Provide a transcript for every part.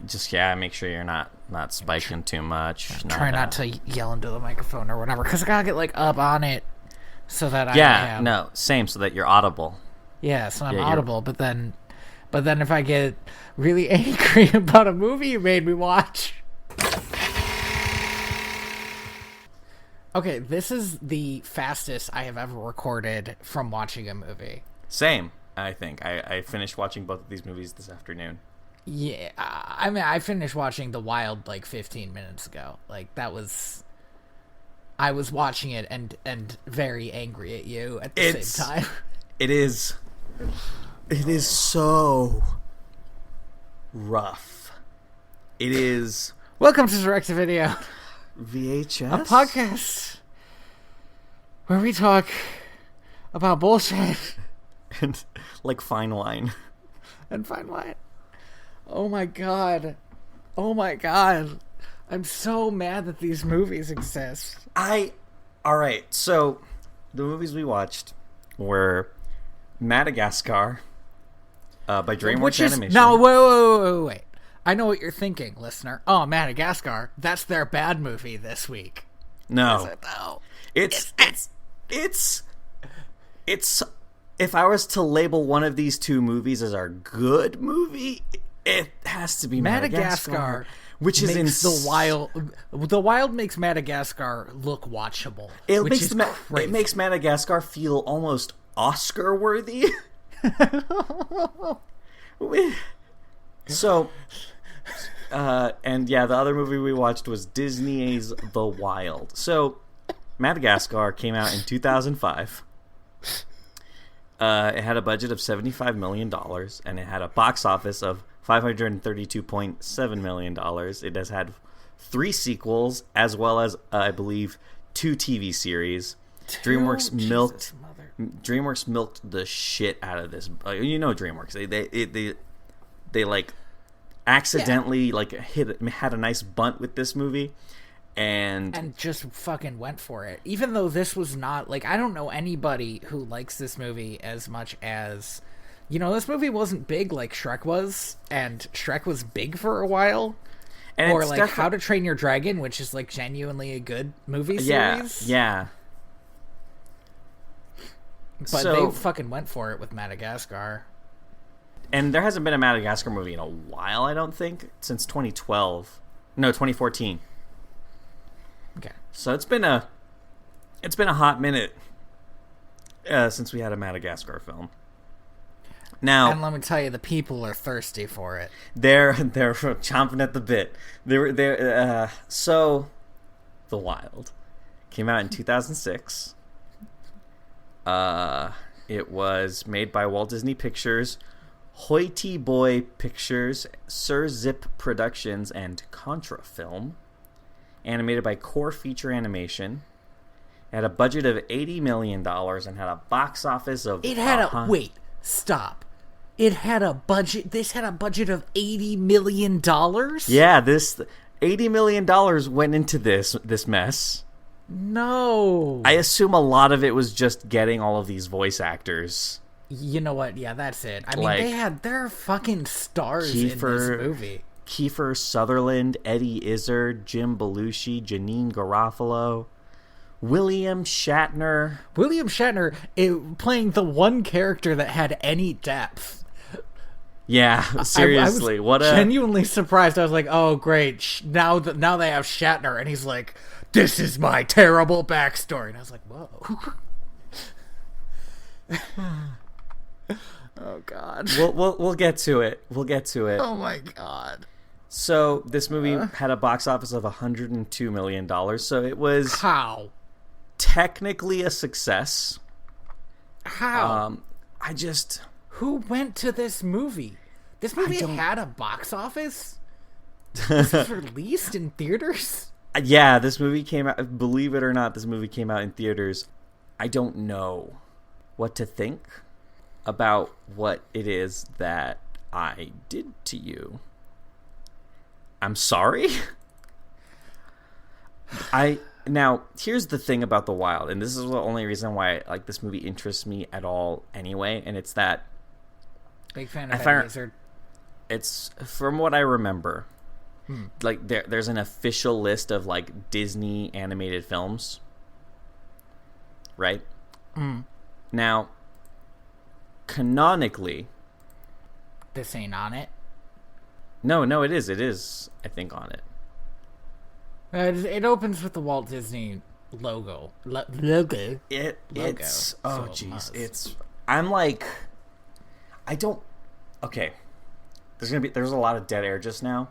Just make sure you're not spiking too much. Try not to yell into the microphone or whatever, because I gotta get like up on it so that same, so that you're audible. Yeah, so I'm audible. But then if I get really angry about a movie you made me watch. Okay, this is the fastest I have ever recorded from watching a movie. Same, I think. I finished watching both of these movies this afternoon. Yeah, I mean, I finished watching The Wild like 15 minutes ago. Like, that was... I was watching it and very angry at you at the same time. It is so rough. It is... Welcome to Direct to Video. VHS? A podcast where we talk about bullshit. And, like, fine wine. And fine wine. Oh my god. I'm so mad that these movies exist. Alright, so the movies we watched were Madagascar by DreamWorks Animation. No, wait. I know what you're thinking, listener. Oh, Madagascar, that's their bad movie this week. No. Is it though? It's if I was to label one of these two movies as our good movie, it has to be Madagascar, which is The Wild makes Madagascar look watchable. It makes Madagascar feel almost Oscar worthy. So, the other movie we watched was Disney's The Wild. So, Madagascar came out in 2005. It had a budget of $75 million, and it had a box office of $532.7 million. It has had 3 sequels, as well as, I believe, 2 TV series. DreamWorks milked the shit out of this. DreamWorks. They like accidentally had a nice bunt with this movie. And just fucking went for it. Even though this was not, like, I don't know anybody who likes this movie as much as, this movie wasn't big like Shrek was, and Shrek was big for a while. And or like How to Train Your Dragon, which is like genuinely a good movie series. Yeah. But they fucking went for it with Madagascar. And there hasn't been a Madagascar movie in a while, I don't think, since 2012. No, 2014. Okay. So it's been a hot minute since we had a Madagascar film. Now, and let me tell you, the people are thirsty for it. They're chomping at the bit. So The Wild came out in 2006. It was made by Walt Disney Pictures, Hoity Boy Pictures, Sir Zip Productions, and Contra Film. Animated by Core Feature Animation. It had a budget of $80 million and had a box office of... Wait, stop. It had a budget... This had a budget of $80 million? Yeah, this... $80 million went into this mess. No. I assume a lot of it was just getting all of these voice actors. You know what? Yeah, that's it. I mean, they're fucking stars in this movie. Kiefer Sutherland, Eddie Izzard, Jim Belushi, Janine Garofalo, William Shatner. William Shatner playing the one character that had any depth. Yeah, seriously. I was genuinely surprised. I was like, oh, great. Now they have Shatner, and he's like, this is my terrible backstory. And I was like, whoa. Oh, God. We'll get to it. Oh, my God. So this movie had a box office of $102 million. So it was technically a success. How? Who went to this movie? This movie had a box office? This was released in theaters? Yeah, this movie came out. Believe it or not, this movie came out in theaters. I don't know what to think about what it is that I did to you. I'm sorry. Now, here's the thing about The Wild, and this is the only reason why this movie interests me at all anyway, and it's that big fan of Eddie Izzard. It's from what I remember, Like there's an official list of like Disney animated films, right? Now, canonically, This ain't on it. no, it is. It is, I think, on it. It opens with the Walt Disney logo. Logo. It's oh So jeez, must. I'm like, I don't. Okay, there's a lot of dead air just now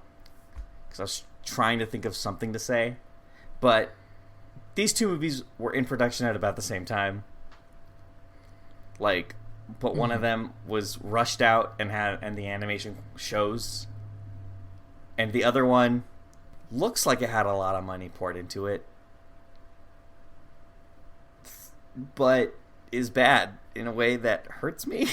because I was trying to think of something to say, but these two movies were in production at about the same time. Like, but one of them was rushed out and the animation shows, and the other one looks like it had a lot of money poured into it, but is bad in a way that hurts me.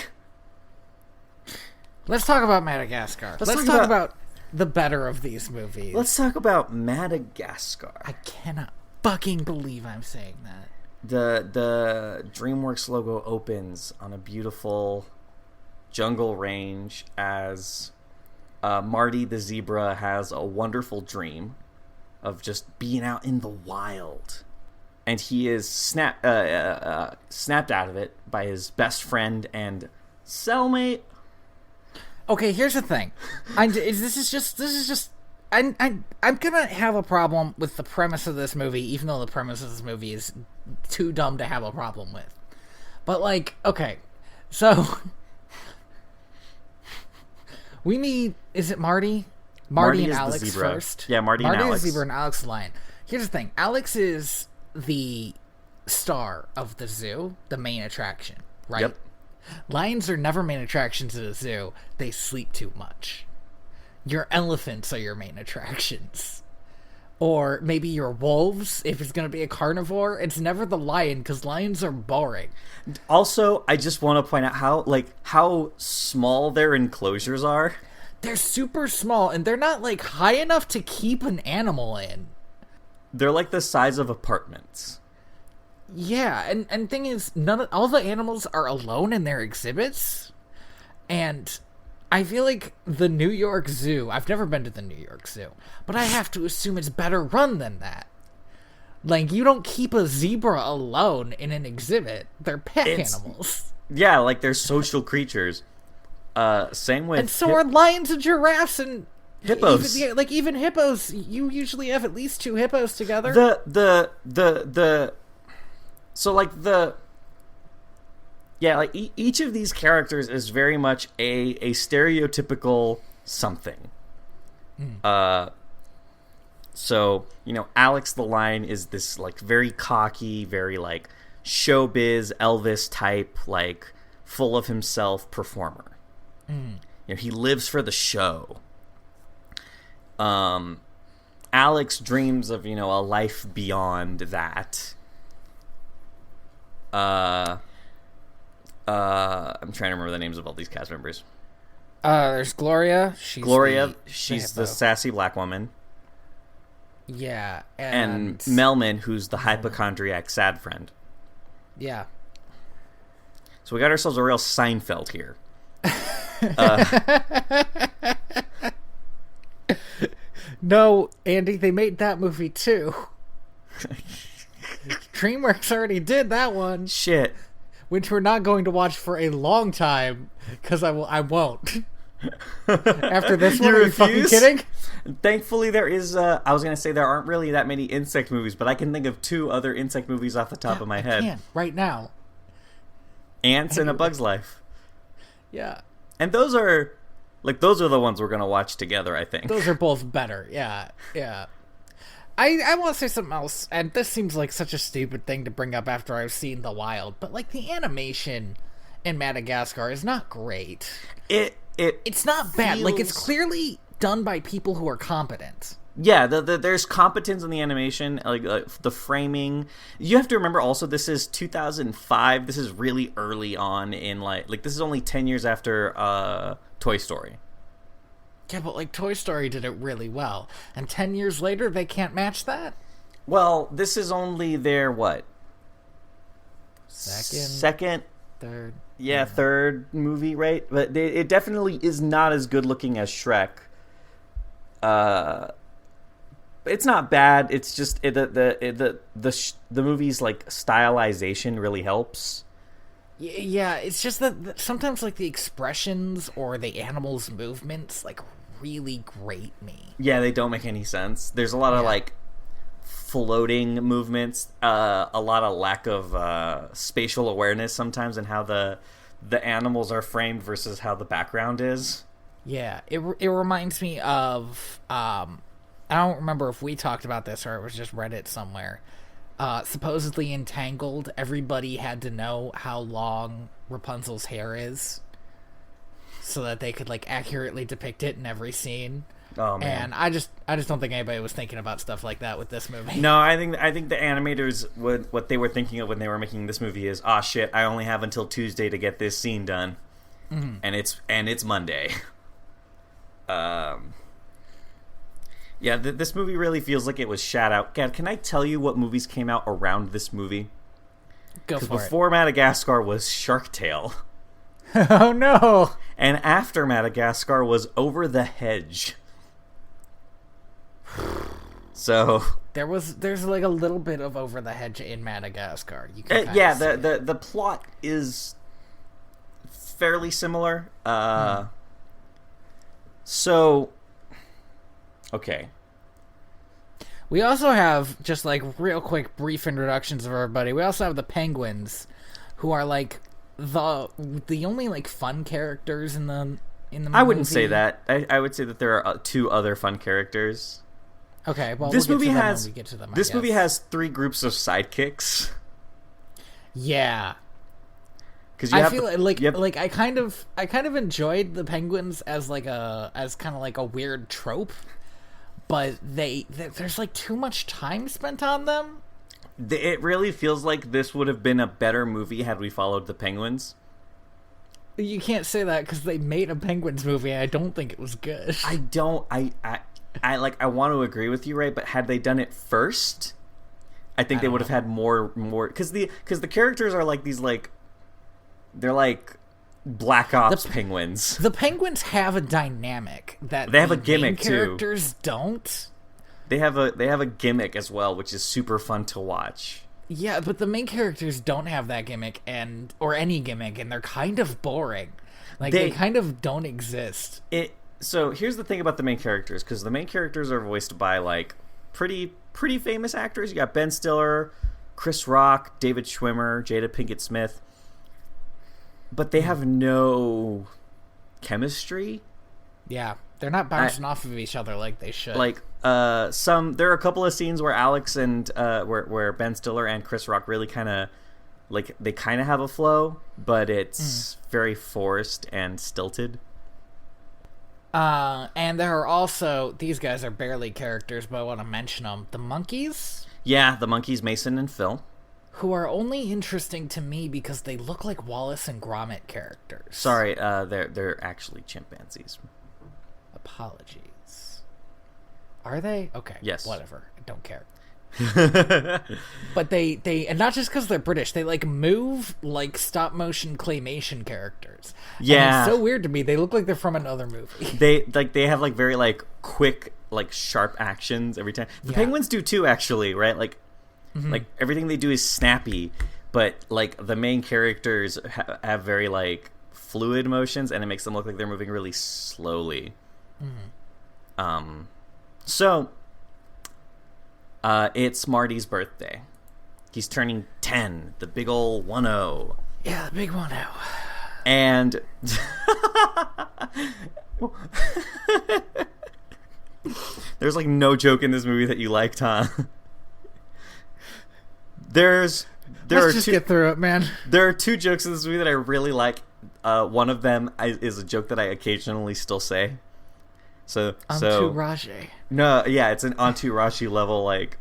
Let's talk about Madagascar. Let's talk about the better of these movies. Let's talk about Madagascar. I cannot fucking believe I'm saying that. The DreamWorks logo opens on a beautiful jungle range as Marty the zebra has a wonderful dream of just being out in the wild. And he is snapped out of it by his best friend and cellmate. Okay, here's the thing. I'm gonna have a problem with the premise of this movie, even though the premise of this movie is too dumb to have a problem with. But like, okay, so we need, is it Marty? Marty and Alex first. Yeah, Marty and Alex. the zebra and Alex the lion. Here's the thing. Alex is the star of the zoo, the main attraction, right? Yep. Lions are never main attractions at a zoo. They sleep too much. Your elephants are your main attractions. Or maybe your wolves, if it's going to be a carnivore. It's never the lion, because lions are boring. Also, I just want to point out how small their enclosures are. They're super small, and they're not, like, high enough to keep an animal in. They're like the size of apartments. Yeah, and thing is, all the animals are alone in their exhibits, and I feel like the New York Zoo, I've never been to the New York Zoo, but I have to assume it's better run than that. Like, you don't keep a zebra alone in an exhibit. They're pet animals. Yeah, like they're social creatures. Same with... And so are lions and giraffes and... hippos. Even hippos, you usually have at least 2 hippos together. Each of these characters is very much a stereotypical something. So, Alex the lion is this, like, very cocky, very, like, showbiz Elvis type, like, full of himself performer. He lives for the show. Alex dreams of, a life beyond that. I'm trying to remember the names of all these cast members. There's Gloria. She's the sassy black woman. Yeah. And Melman, who's the hypochondriac sad friend. Yeah. So we got ourselves a real Seinfeld here. No, Andy, they made that movie too. DreamWorks already did that one. Shit. Which we're not going to watch for a long time, because I won't. After this one, are you fucking kidding? Thankfully, there is, I was going to say there aren't really that many insect movies, but I can think of 2 other insect movies off the top of my head. I can, right now. Ants and A Bug's Life. Yeah. And those are the ones we're going to watch together, I think. Those are both better, yeah. I want to say something else, and this seems like such a stupid thing to bring up after I've seen The Wild, but, like, the animation in Madagascar is not great. It's not bad. Like, it's clearly done by people who are competent. Yeah, there's competence in the animation, like the framing. You have to remember also this is 2005. This is really early on in like this is only 10 years after Toy Story. Yeah, but like Toy Story did it really well, and 10 years later they can't match that. Well, this is only their what? Second, third. Yeah, third movie, right? But it definitely is not as good looking as Shrek. It's not bad. It's just the movie's like stylization really helps. Yeah, it's just that sometimes like the expressions or the animals' movements like really grate me. Yeah, they don't make any sense. There's a lot of like floating movements, a lot of lack of spatial awareness sometimes, and how the animals are framed versus how the background is. Yeah, it reminds me of I don't remember if we talked about this or it was just Reddit somewhere. Supposedly Entangled, everybody had to know how long Rapunzel's hair is so that they could like accurately depict it in every scene. Oh man! And I just don't think anybody was thinking about stuff like that with this movie. No, I think the animators what they were thinking of when they were making this movie is, ah, shit, I only have until Tuesday to get this scene done, and it's Monday. Yeah, this movie really feels like it was shot out. God, can I tell you what movies came out around this movie? Go for it. Because before Madagascar was Shark Tale. Oh no! And after Madagascar was Over the Hedge. So there's like a little bit of Over the Hedge in Madagascar. You can yeah, the plot is fairly similar. So okay. We also have, just like real quick brief introductions of everybody. We also have the penguins, who are like the only like fun characters in the movie. I wouldn't say that. I would say that there are two other fun characters. Okay, well, this we'll movie get to them has when we get to them, this movie has 3 groups of sidekicks. Yeah, because I feel like I kind of enjoyed the penguins as kind of like a weird trope, but there's like too much time spent on them. It really feels like this would have been a better movie had we followed the penguins. You can't say that because they made a penguins movie and I don't think it was good. I want to agree with you, right? But had they done it first, I think they would have had more because the characters are like these like they're like Black Ops penguins. The penguins have a dynamic that they have a gimmick too. Characters don't. They have a gimmick as well, which is super fun to watch. Yeah, but the main characters don't have that gimmick or any gimmick, and they're kind of boring. Like they kind of don't exist. So here's the thing about the main characters, because the main characters are voiced by like pretty famous actors. You got Ben Stiller, Chris Rock, David Schwimmer, Jada Pinkett Smith, but they have no chemistry. Yeah, they're not bouncing off of each other like they should. Like there are a couple of scenes where Alex and where Ben Stiller and Chris Rock really kind of like they kind of have a flow, but it's very forced and stilted. And there are also, these guys are barely characters, but I want to mention them. The monkeys? Yeah, the monkeys, Mason and Phil. Who are only interesting to me because they look like Wallace and Gromit characters. Sorry, they're actually chimpanzees. Apologies. Are they? Okay. Yes. Whatever. I don't care. But they and not just because they're British, they like move like stop motion claymation characters. Yeah, and it's so weird to me. They look like they're from another movie. They have like very like quick like sharp actions every time. The penguins do too, actually, right? Like like everything they do is snappy, but like the main characters have very like fluid motions, and it makes them look like they're moving really slowly. So. It's Marty's birthday. He's turning 10, the big ol' 1-0. Yeah, the big 1-0. And there's like no joke in this movie that you liked, huh? Let's just get through it, man. There are 2 jokes in this movie that I really like. One of them is a joke that I occasionally still say. Entourage. No, yeah, it's an entourage level, like,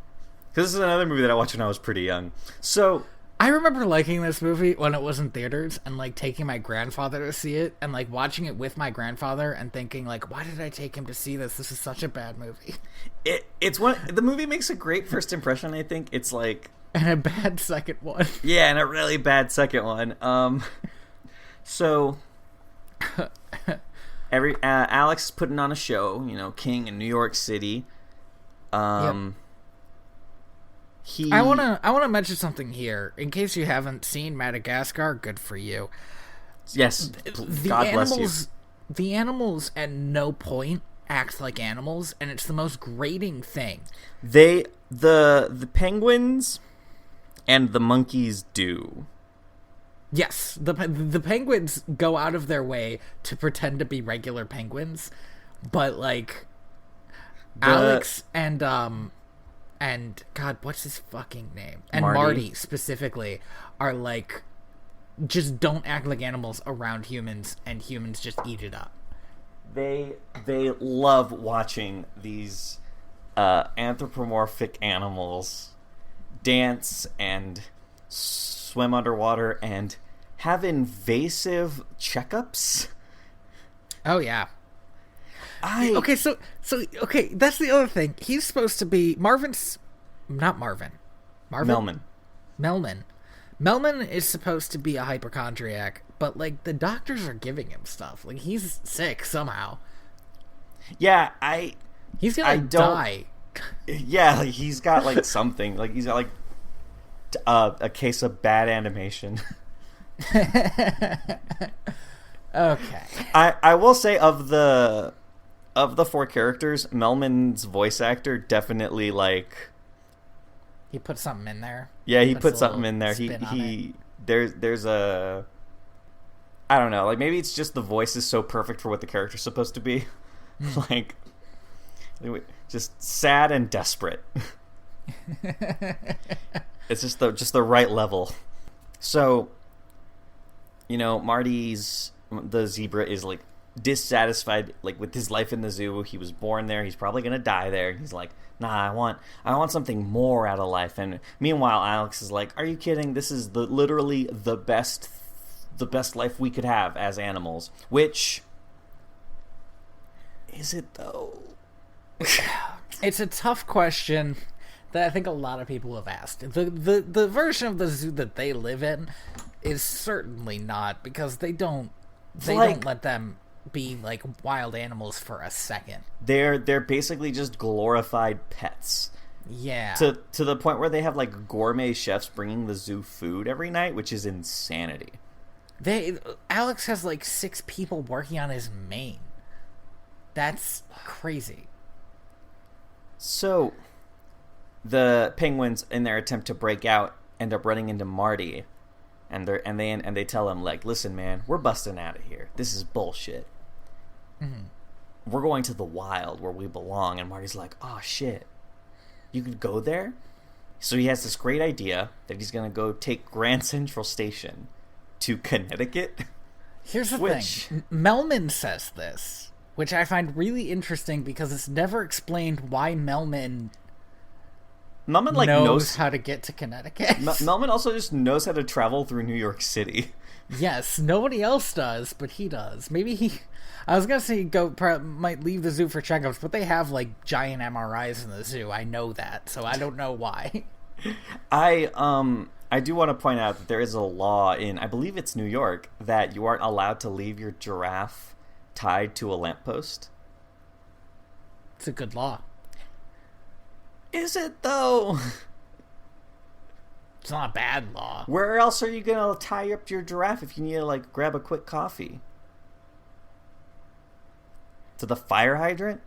because this is another movie that I watched when I was pretty young. So I remember liking this movie when it was in theaters and like taking my grandfather to see it and like watching it with my grandfather and thinking like, why did I take him to see this? This is such a bad movie. The movie makes a great first impression. I think it's like, and a bad second one. Yeah, and a really bad second one. So. Alex is putting on a show, king in New York City. I want to mention something here in case you haven't seen Madagascar. Good for you. Yes, God bless you. The animals at no point act like animals, and it's the most grating thing. The penguins and the monkeys do. Yes, the penguins go out of their way to pretend to be regular penguins, but like Alex and God, what's his fucking name? And Marty specifically are like just don't act like animals around humans, and humans just eat it up. They love watching these anthropomorphic animals dance and swim underwater and have invasive checkups. Oh yeah. Okay, so that's the other thing. He's supposed to be not Marvin. Melman. Melman is supposed to be a hypochondriac, but like the doctors are giving him stuff. Like he's sick somehow. Yeah, he's gonna die. Yeah, like he's got like something. Like he's got like a case of bad animation. Okay. I will say of the 4 characters, Melman's voice actor definitely like he put something in there. Yeah, he put something in there. There's a I don't know, like maybe it's just the voice is so perfect for what the character's supposed to be. Like just sad and desperate. It's just the right level. So, Marty's the zebra is like dissatisfied like with his life in the zoo. He was born there. He's probably gonna die there. He's like, nah, I want something more out of life. And meanwhile, Alex is like, are you kidding? This is literally the best life we could have as animals. Which is it though? It's a tough question that I think a lot of people have asked. The version of the zoo that they live in is certainly not, because they don't let them be like wild animals for a second. They're basically just glorified pets. Yeah. To the point where they have like gourmet chefs bringing the zoo food every night, which is insanity. Alex has like 6 people working on his mane. That's crazy. So the penguins, in their attempt to break out, end up running into Marty, and they tell him like, "Listen, man, we're busting out of here. This is bullshit. Mm-hmm. We're going to the wild where we belong." And Marty's like, "Oh shit, you could go there?" So he has this great idea that he's gonna go take Grand Central Station to Connecticut. Here's the thing: Melman says this, which I find really interesting because it's never explained why Melman like knows how to get to Connecticut. Melman also just knows how to travel through New York City. Yes, nobody else does, but he does. Maybe I was gonna say might leave the zoo for checkups, but they have like giant MRIs in the zoo. I know that, so I don't know why. I do want to point out that there is a law in, I believe it's New York, that you aren't allowed to leave your giraffe tied to a lamppost. It's a good law. Is it though? It's not a bad law. Where else are you gonna tie up your giraffe if you need to like grab a quick coffee? To the fire hydrant?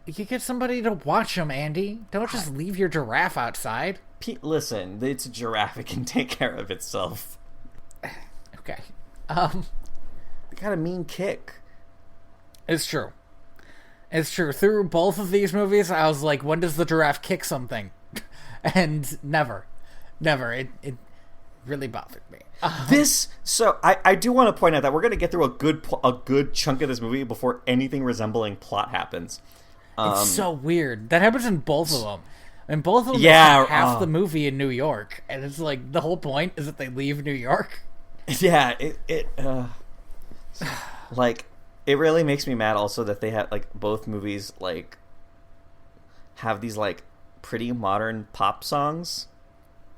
You could get somebody to watch them, Andy. Don't just leave your giraffe outside. Listen, it's a giraffe. It can take care of itself. Okay. They got a mean kick. It's true. It's true. Through both of these movies, I was like, when does the giraffe kick something? And never. It really bothered me. I do want to point out that we're going to get through a good chunk of this movie before anything resembling plot happens. It's so weird. That happens in both of them. And both of them half the movie in New York. And it's like, the whole point is that they leave New York. Yeah, like, it really makes me mad also that they have, like, both movies, like, have these, like, pretty modern pop songs.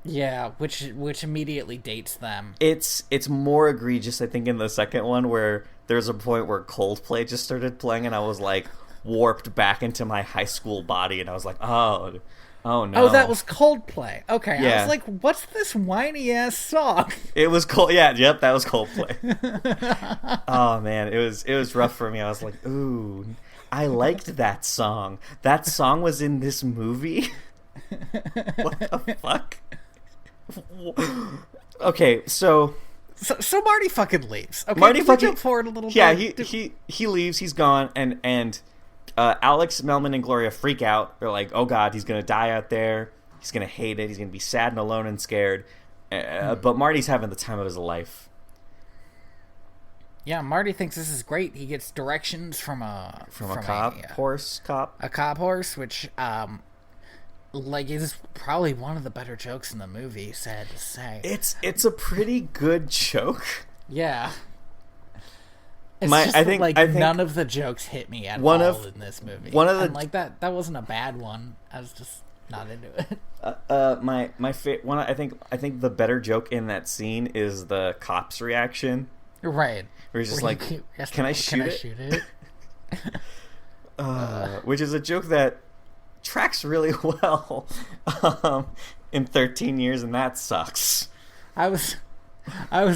Yeah, which immediately dates them. It's more egregious, I think, in the second one, where there's a point where Coldplay just started playing, and I was like warped back into my high school body, and I was like, oh no. Oh, that was Coldplay. Okay, Yeah. I was like, what's this whiny ass song? It was cold. Yeah, yep, that was Coldplay. Oh man, it was rough for me. I was like, ooh, I liked that song. That song was in this movie. What the fuck? Okay, so Marty fucking leaves. Okay, Marty can we fucking jump forward a little yeah, bit? he leaves. He's gone, and Alex, Melman, and Gloria freak out. They're like, "Oh God, he's gonna die out there. He's gonna hate it. He's gonna be sad and alone and scared." But Marty's having the time of his life. Yeah, Marty thinks this is great. He gets directions from a horse cop. A cop horse, which like is probably one of the better jokes in the movie. Sad to say, It's a pretty good joke. Yeah. It's I think none of the jokes hit me at all in this movie. And like that wasn't a bad one. I was just not into it. I think the better joke in that scene is the cop's reaction. Right. Where he's just like, "Can I shoot it?" Which is a joke that tracks really well in 13 years, and that sucks. I was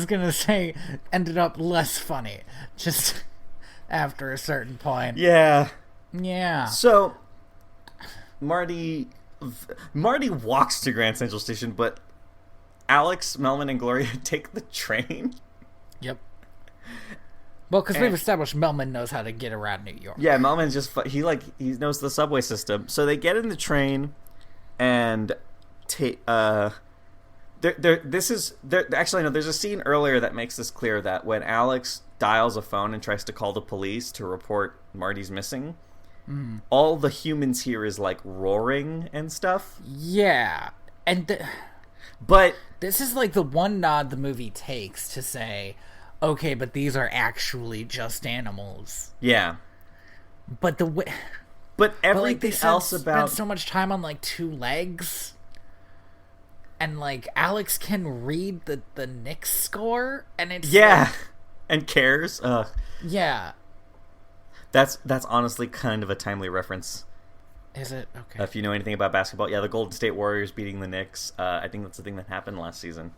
gonna say ended up less funny just after a certain point. Yeah. Yeah. So Marty walks to Grand Central Station, but Alex, Melman, and Gloria take the train. Yep. Well, because we've established Melman knows how to get around New York. Yeah, Melman's just he knows the subway system. So they get in the train, and there's a scene earlier that makes this clear that when Alex dials a phone and tries to call the police to report Marty's missing, all the humans here is like roaring and stuff. Yeah, and but this is like the one nod the movie takes to say, okay, but these are actually just animals. Yeah, but everything else about spend so much time on like two legs. And, like, Alex can read the Knicks score, and it's... Yeah, like, and cares. Yeah. That's honestly kind of a timely reference. Is it? Okay. If you know anything about basketball. Yeah, the Golden State Warriors beating the Knicks. I think that's the thing that happened last season.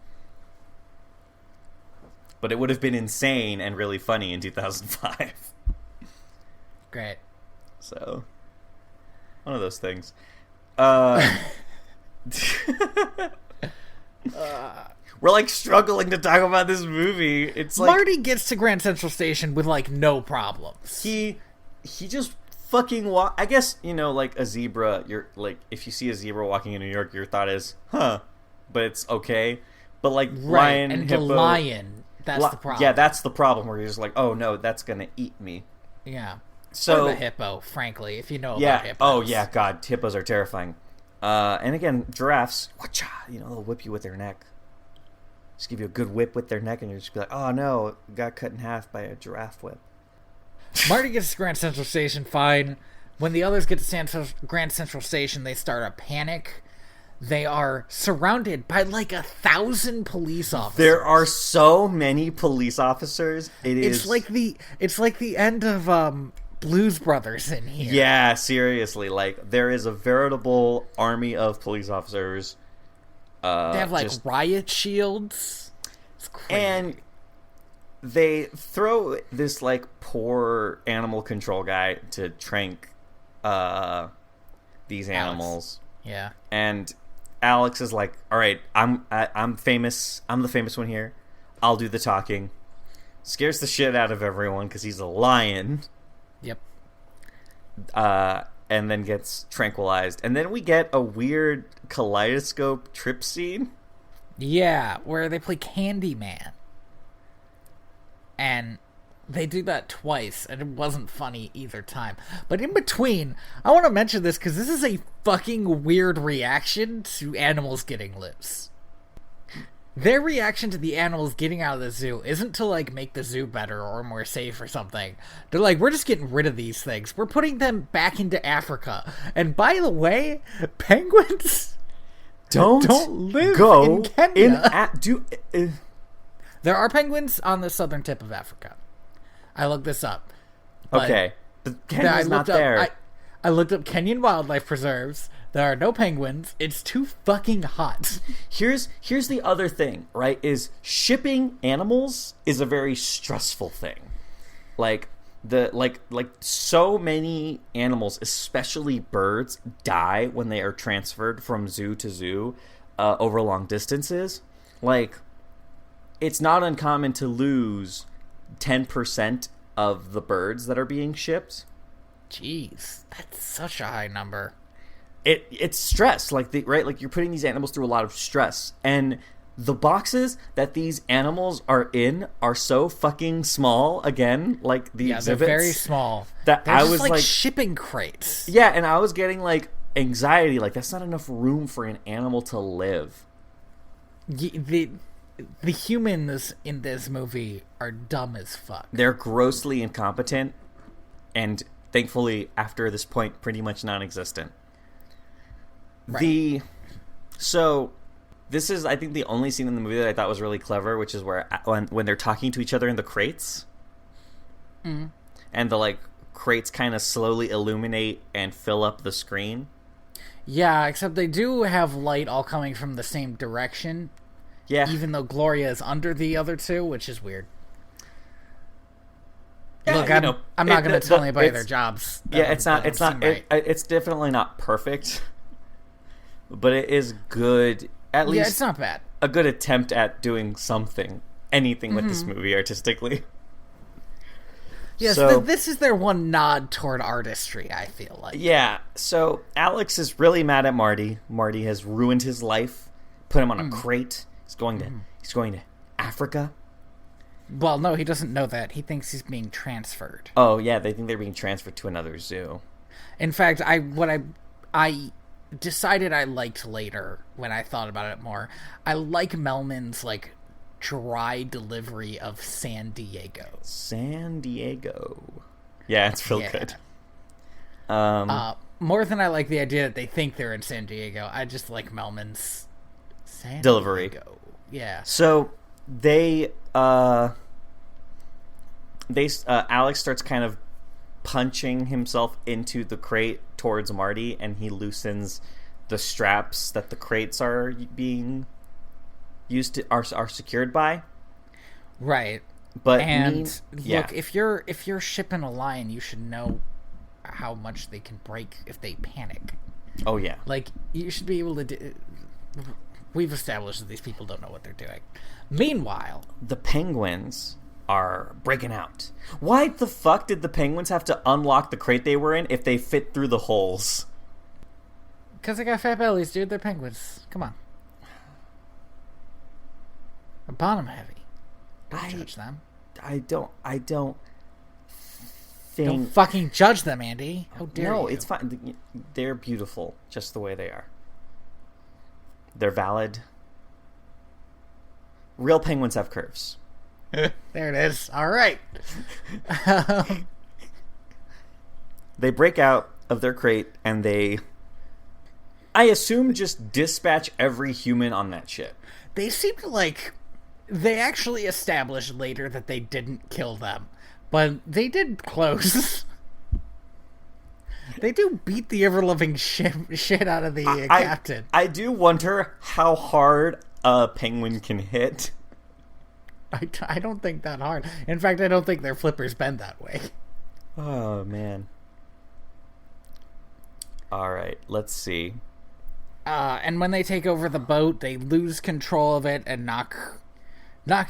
But it would have been insane and really funny in 2005. Great. So, one of those things. We're like struggling to talk about this movie. It's like Marty gets to Grand Central Station with like no problems. He just fucking walk. I guess, you know, like a zebra. You're like, if you see a zebra walking in New York, your thought is, huh, but it's okay. But like right, lion, and hippo, the lion, that's the problem. Yeah, that's the problem. Where you're just like, oh no, that's gonna eat me. Yeah. So or the hippo, frankly, if you know yeah, about hippos. oh yeah, God, hippos are terrifying. And again, giraffes, whatcha, you know, they'll whip you with their neck. Just give you a good whip with their neck, and you'll just be like, oh no, got cut in half by a giraffe whip. Marty gets to Grand Central Station fine. When the others get to Grand Central Station, they start a panic. They are surrounded by like 1,000 police officers. There are so many police officers. It's like the end of Blues Brothers in here. Yeah, seriously, like there is a veritable army of police officers. They have like riot shields. It's crazy. And they throw this like poor animal control guy to trank these animals. Yeah. And Alex is like, "All right, I'm famous. I'm the famous one here. I'll do the talking." Scares the shit out of everyone because he's a lion. Yep. And then gets tranquilized. And then we get a weird kaleidoscope trip scene. Yeah, where they play Candyman. And they do that twice, and it wasn't funny either time. But in between, I want to mention this because this is a fucking weird reaction to animals getting loose. Their reaction to the animals getting out of the zoo isn't to, like, make the zoo better or more safe or something. They're like, we're just getting rid of these things. We're putting them back into Africa. And by the way, penguins don't live go in Kenya. There are penguins on the southern tip of Africa. I looked this up. Okay. The Kenya's not there. I looked up Kenyan wildlife preserves. There are no penguins. It's too fucking hot. Here's the other thing, right? Is shipping animals is a very stressful thing. Like so many animals, especially birds, die when they are transferred from zoo to zoo over long distances. Like, it's not uncommon to lose 10% of the birds that are being shipped. Jeez, that's such a high number. It's stress, like you're putting these animals through a lot of stress, and the boxes that these animals are in are so fucking small. Again, like the exhibits, they're very small. That they're I just was like shipping crates. Yeah, and I was getting like anxiety. Like, that's not enough room for an animal to live. The humans in this movie are dumb as fuck. They're grossly incompetent, and thankfully, after this point, pretty much non-existent. Right. So this is, I think, the only scene in the movie that I thought was really clever, which is where when they're talking to each other in the crates, and the crates kind of slowly illuminate and fill up the screen. Yeah, except they do have light all coming from the same direction. Yeah, even though Gloria is under the other two, which is weird. Yeah, look, I'm not going to tell anybody their jobs. It's definitely not perfect, but it is good. At least, it's not bad. A good attempt at doing anything with this movie artistically. Yes, so, this is their one nod toward artistry, I feel like. Yeah, so Alex is really mad at Marty. Marty has ruined his life, put him on a crate. He's going to Africa. Well, no, he doesn't know that. He thinks he's being transferred. Oh, yeah, they think they're being transferred to another zoo. In fact, I decided I liked later when I thought about it more. I like Melman's dry delivery of San Diego. San Diego. Yeah, it's real good. More than I like the idea that they think they're in San Diego. I just like Melman's San delivery. Diego. Yeah. So Alex starts kind of punching himself into the crate towards Marty, and he loosens the straps that the crates are being used to are secured by. Right. But look, if you're shipping a lion, you should know how much they can break if they panic. Oh yeah. You should be able to we've established that these people don't know what they're doing. Meanwhile, the penguins are breaking out. Why the fuck did the penguins have to unlock the crate they were in if they fit through the holes? Because they got fat bellies, dude. They're penguins. Come on. They're bottom heavy. Don't judge them. I don't think... Don't fucking judge them, Andy. How dare you? No, it's fine. They're beautiful just the way they are. They're valid. Real penguins have curves. There it is. All right. They break out of their crate and I assume, just dispatch every human on that ship. They seem to they actually established later that they didn't kill them, but they did close. They do beat the ever-loving shit out of the captain. I do wonder how hard a penguin can hit. I don't think that hard. In fact, I don't think their flippers bend that way. Oh, man. All right, let's see. And when they take over the boat, they lose control of it and knock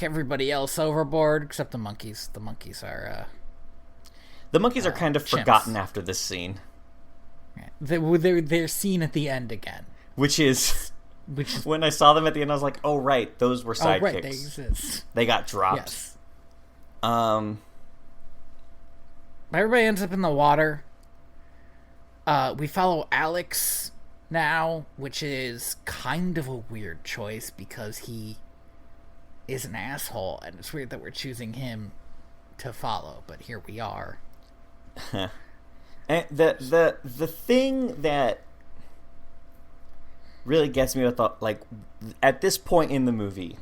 everybody else overboard, except the monkeys. The monkeys are... the monkeys are kind of chimps. Forgotten after this scene. They're seen at the end again. Which is when I saw them at the end, I was like, "Oh right, those were sidekicks. Right, they exist. They got dropped." Yes. Everybody ends up in the water. We follow Alex now, which is kind of a weird choice because he is an asshole, and it's weird that we're choosing him to follow. But here we are. And the thing that really gets me with the, like, at this point in the movie,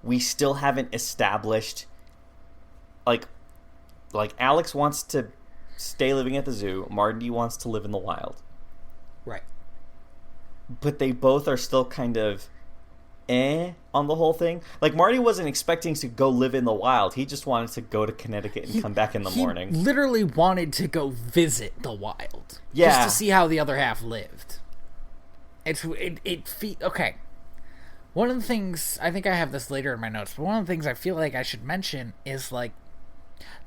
we still haven't established, like Alex wants to stay living at the zoo. Marty wants to live in the wild. Right. But they both are still kind of on the whole thing. Like, Marty wasn't expecting to go live in the wild. He just wanted to go to Connecticut and come back in the morning. He literally wanted to go visit the wild. Yeah. Just to see how the other half lived. Okay. One of the things, I think I have this later in my notes, but one of the things I feel like I should mention is, like,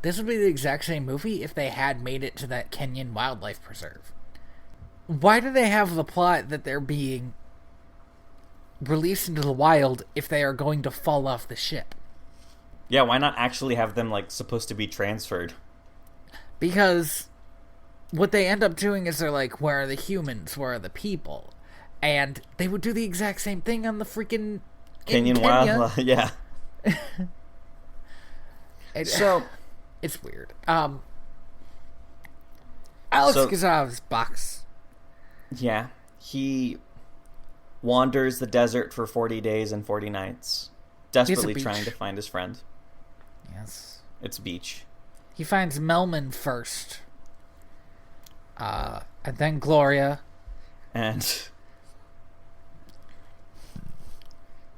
this would be the exact same movie if they had made it to that Kenyan wildlife preserve. Why do they have the plot that they're being released into the wild if they are going to fall off the ship? Yeah, why not actually have them, like, supposed to be transferred? Because what they end up doing is they're like, where are the humans? Where are the people? And they would do the exact same thing on the freaking Kenyan wildlife. Yeah. So it's weird. Alex gets out of his box. Yeah. He wanders the desert for 40 days and 40 nights, desperately trying to find his friend. Yes. It's a beach. He finds Melman first. And then Gloria. And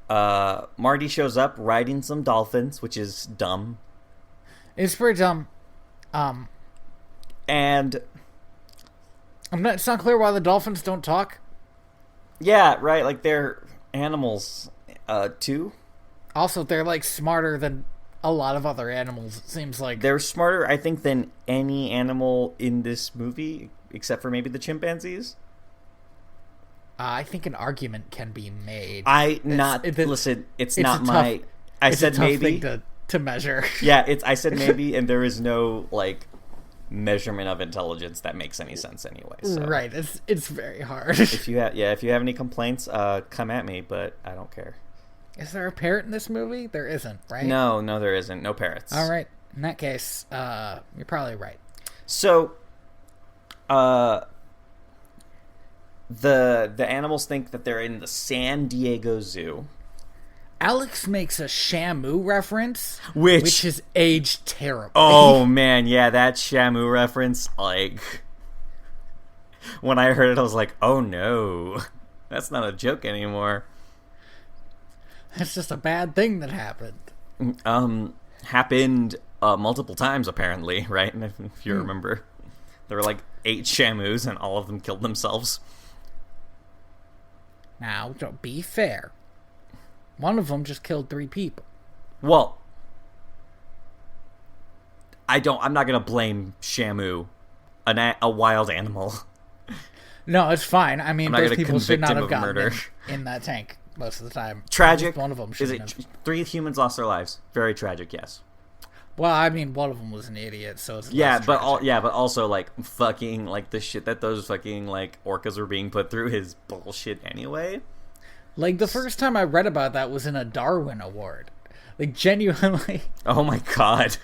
Marty shows up riding some dolphins, which is dumb. It's pretty dumb. And it's not clear why the dolphins don't talk. Yeah, right, like, they're animals, too. Also, they're, like, smarter than a lot of other animals, it seems like. They're smarter, I think, than any animal in this movie, except for maybe the chimpanzees. I think an argument can be made. Listen, it's not my... I said it's a tough maybe. thing to measure. Yeah, I said maybe, and there is no, like, measurement of intelligence that makes any sense anyway. So. Right, it's very hard. If you have any complaints, come at me, but I don't care. Is there a parrot in this movie? There isn't, right? No, there isn't. No parrots. All right. In that case, you're probably right. So, the animals think that they're in the San Diego Zoo. Alex makes a Shamu reference, which is aged terribly. Oh, man, yeah, that Shamu reference, like, when I heard it, I was like, oh, no, that's not a joke anymore. That's just a bad thing that happened. Happened multiple times, apparently, right? If you remember. There were, like, 8 Shamus, and all of them killed themselves. Now, don't be fair. One of them just killed 3 people. Well, I'm not going to blame Shamu, a wild animal. No, it's fine. I mean, those people should not have gotten murder. In that tank most of the time. Tragic. One of them should have. 3 humans lost their lives. Very tragic, yes. Well, I mean, one of them was an idiot, so it's but also, like, fucking, like, the shit that those fucking, like, orcas were being put through is bullshit anyway. Like, the first time I read about that was in a Darwin Award. Like, genuinely. Oh my god.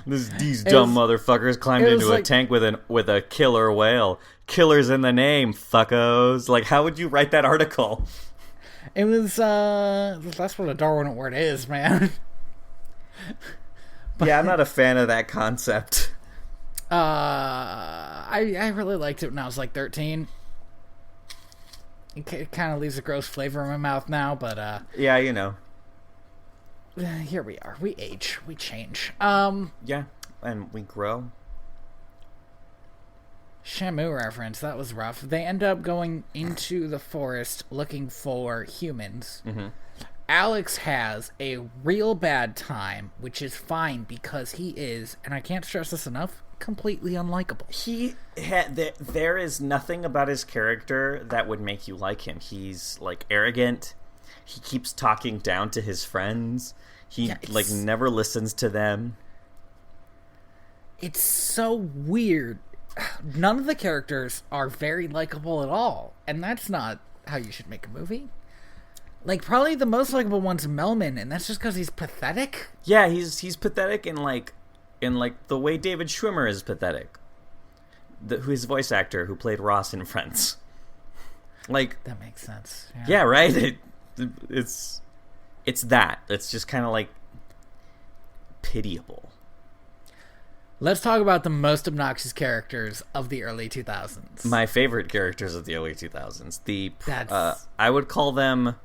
These dumb motherfuckers climbed into a tank with a killer whale. Killer's in the name, fuckos. Like, how would you write that article? It was, that's what a Darwin Award is, man. Yeah, I'm not a fan of that concept. I really liked it when I was, like, 13. It kind of leaves a gross flavor in my mouth now, but, yeah, you know. Here we are. We age. We change. Yeah, and we grow. Shamu reference. That was rough. They end up going into the forest looking for humans. Mm-hmm. Alex has a real bad time, which is fine because he is, and I can't stress this enough, completely unlikable. There is nothing about his character that would make you like him. He's, like, arrogant. He keeps talking down to his friends. He, like, never listens to them. It's so weird. None of the characters are very likable at all, and that's not how you should make a movie. Like, probably the most likable one's Melman, and that's just because he's pathetic. Yeah, he's pathetic in the way David Schwimmer is pathetic. His voice actor who played Ross in Friends. Like, That makes sense. yeah, right? It's that. It's just kind of like pitiable. Let's talk about the most obnoxious characters of the early 2000s. My favorite characters of the early 2000s. That's... I would call them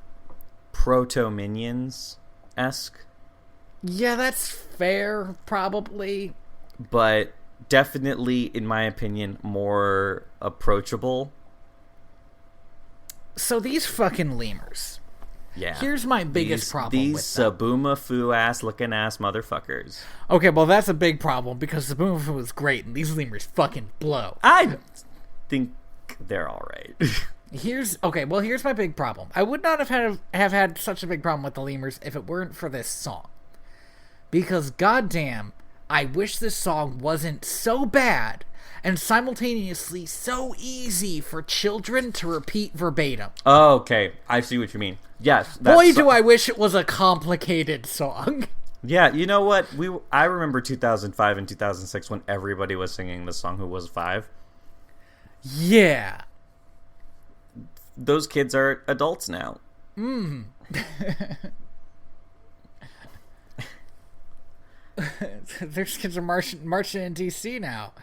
proto-minions-esque. Yeah, that's fair, probably. But definitely, in my opinion, more approachable. So these fucking lemurs. Yeah. Here's my biggest problem with these them. Sabuma Fu ass looking ass motherfuckers. Okay, well that's a big problem because the Sabuma Fu was great and these lemurs fucking blow. I think they're all right. Here's my big problem. I would not have had such a big problem with the lemurs if it weren't for this song. Because goddamn, I wish this song wasn't so bad and simultaneously so easy for children to repeat verbatim. Oh, okay. I see what you mean. Yes. Boy, do I wish it was a complicated song. Yeah, you know what? I remember 2005 and 2006 when everybody was singing this song who was 5. Yeah. Those kids are adults now. There's kids are marching in DC now.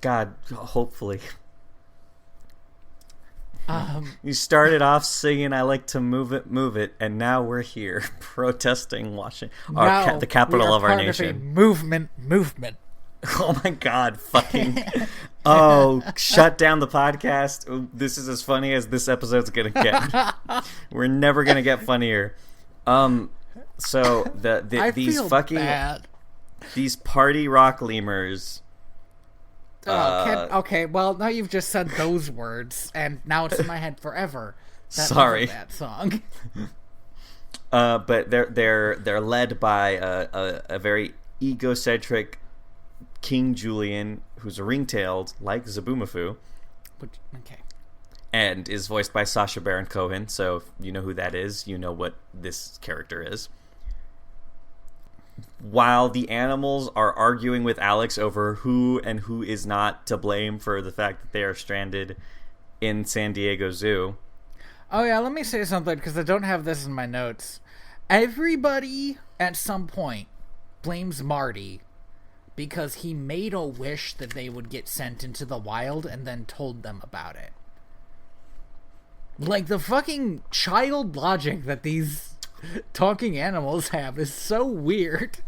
God, hopefully. You started off singing "I like to move it," and now we're here protesting Washington, the capital of our nation. Movement. Oh my God! Fucking. Oh, shut down the podcast. Oh, this is as funny as this episode's gonna get. We're never gonna get funnier. So these party rock lemurs. Okay, well now you've just said those words, and now it's in my head forever. Sorry, that song. But they're led by a very egocentric King Julian, who's ring-tailed like Zabumafu. Okay. And is voiced by Sacha Baron Cohen. So if you know who that is, you know what this character is. While the animals are arguing with Alex over who and who is not to blame for the fact that they are stranded in San Diego Zoo. Oh yeah, let me say something because I don't have this in my notes. Everybody at some point blames Marty because he made a wish that they would get sent into the wild and then told them about it. Like, the fucking child logic that these talking animals have is so weird.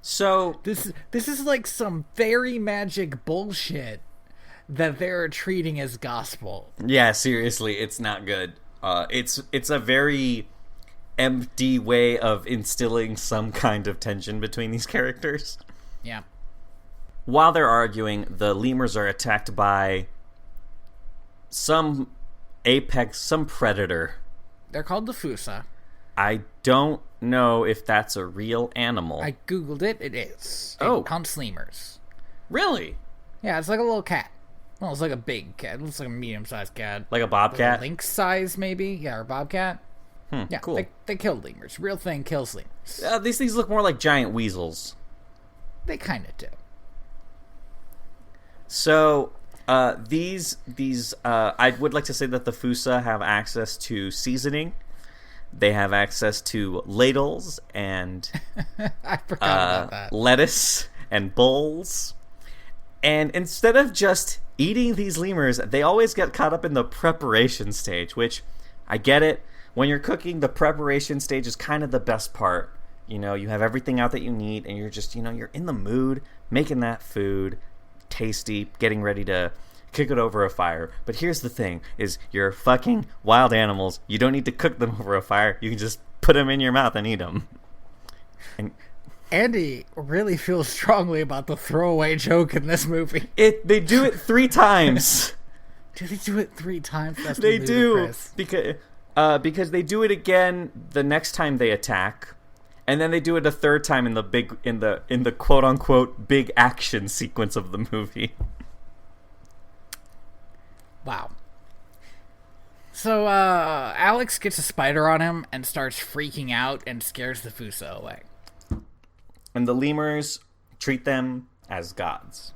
So this is like some fairy magic bullshit that they're treating as gospel. Yeah, seriously, it's not good. It's a very empty way of instilling some kind of tension between these characters. Yeah. While they're arguing, the lemurs are attacked by some predator. They're called the Fusa. I don't know if that's a real animal. I googled it. It is. Oh. It hunts lemurs. Really? Yeah, it's like a little cat. Well, it's like a big cat. It looks like a medium-sized cat. Like a bobcat? Lynx size, maybe? Yeah, or a bobcat. Yeah, cool. They kill lemurs. Real thing kills lemurs. These things look more like giant weasels. They kind of do. So, I would like to say that the Fusa have access to seasoning. They have access to ladles and I forgot about that. lettuce and bowls. And instead of just eating these lemurs, they always get caught up in the preparation stage, which I get it. When you're cooking, the preparation stage is kind of the best part. You know, you have everything out that you need, and you're just, you're in the mood, making that food tasty, getting ready to cook it over a fire. But here's the thing, is you're fucking wild animals. You don't need to cook them over a fire. You can just put them in your mouth and eat them. And Andy really feels strongly about the throwaway joke in this movie. They do it 3 times. Do they do it 3 times? That's They ludicrous. do. Because they do it again the next time they attack. And then they do it a 3rd time in the quote unquote big action sequence of the movie. Wow. So Alex gets a spider on him and starts freaking out and scares the Fusa away. And the lemurs treat them as gods.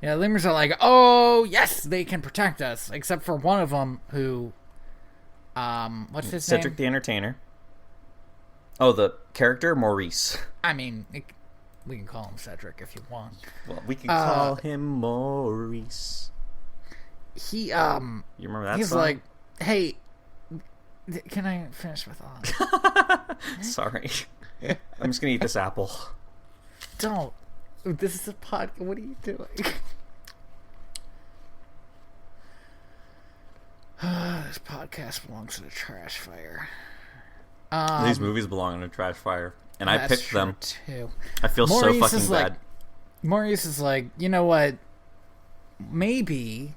Yeah, lemurs are like, oh, yes, they can protect us. Except for one of them who, what's his name? Cedric the Entertainer. Oh, the character? Maurice. I mean, we can call him Cedric if you want. Well, we can call him Maurice. He, you remember that he's song? like, hey, can I finish my thought? Sorry. I'm just gonna eat this apple. Don't. This is a podcast. What are you doing? This podcast belongs to the trash fire. These movies belong in a trash fire, and I picked them too. I feel Maurice so fucking is bad. Maurice is like, you know what? Maybe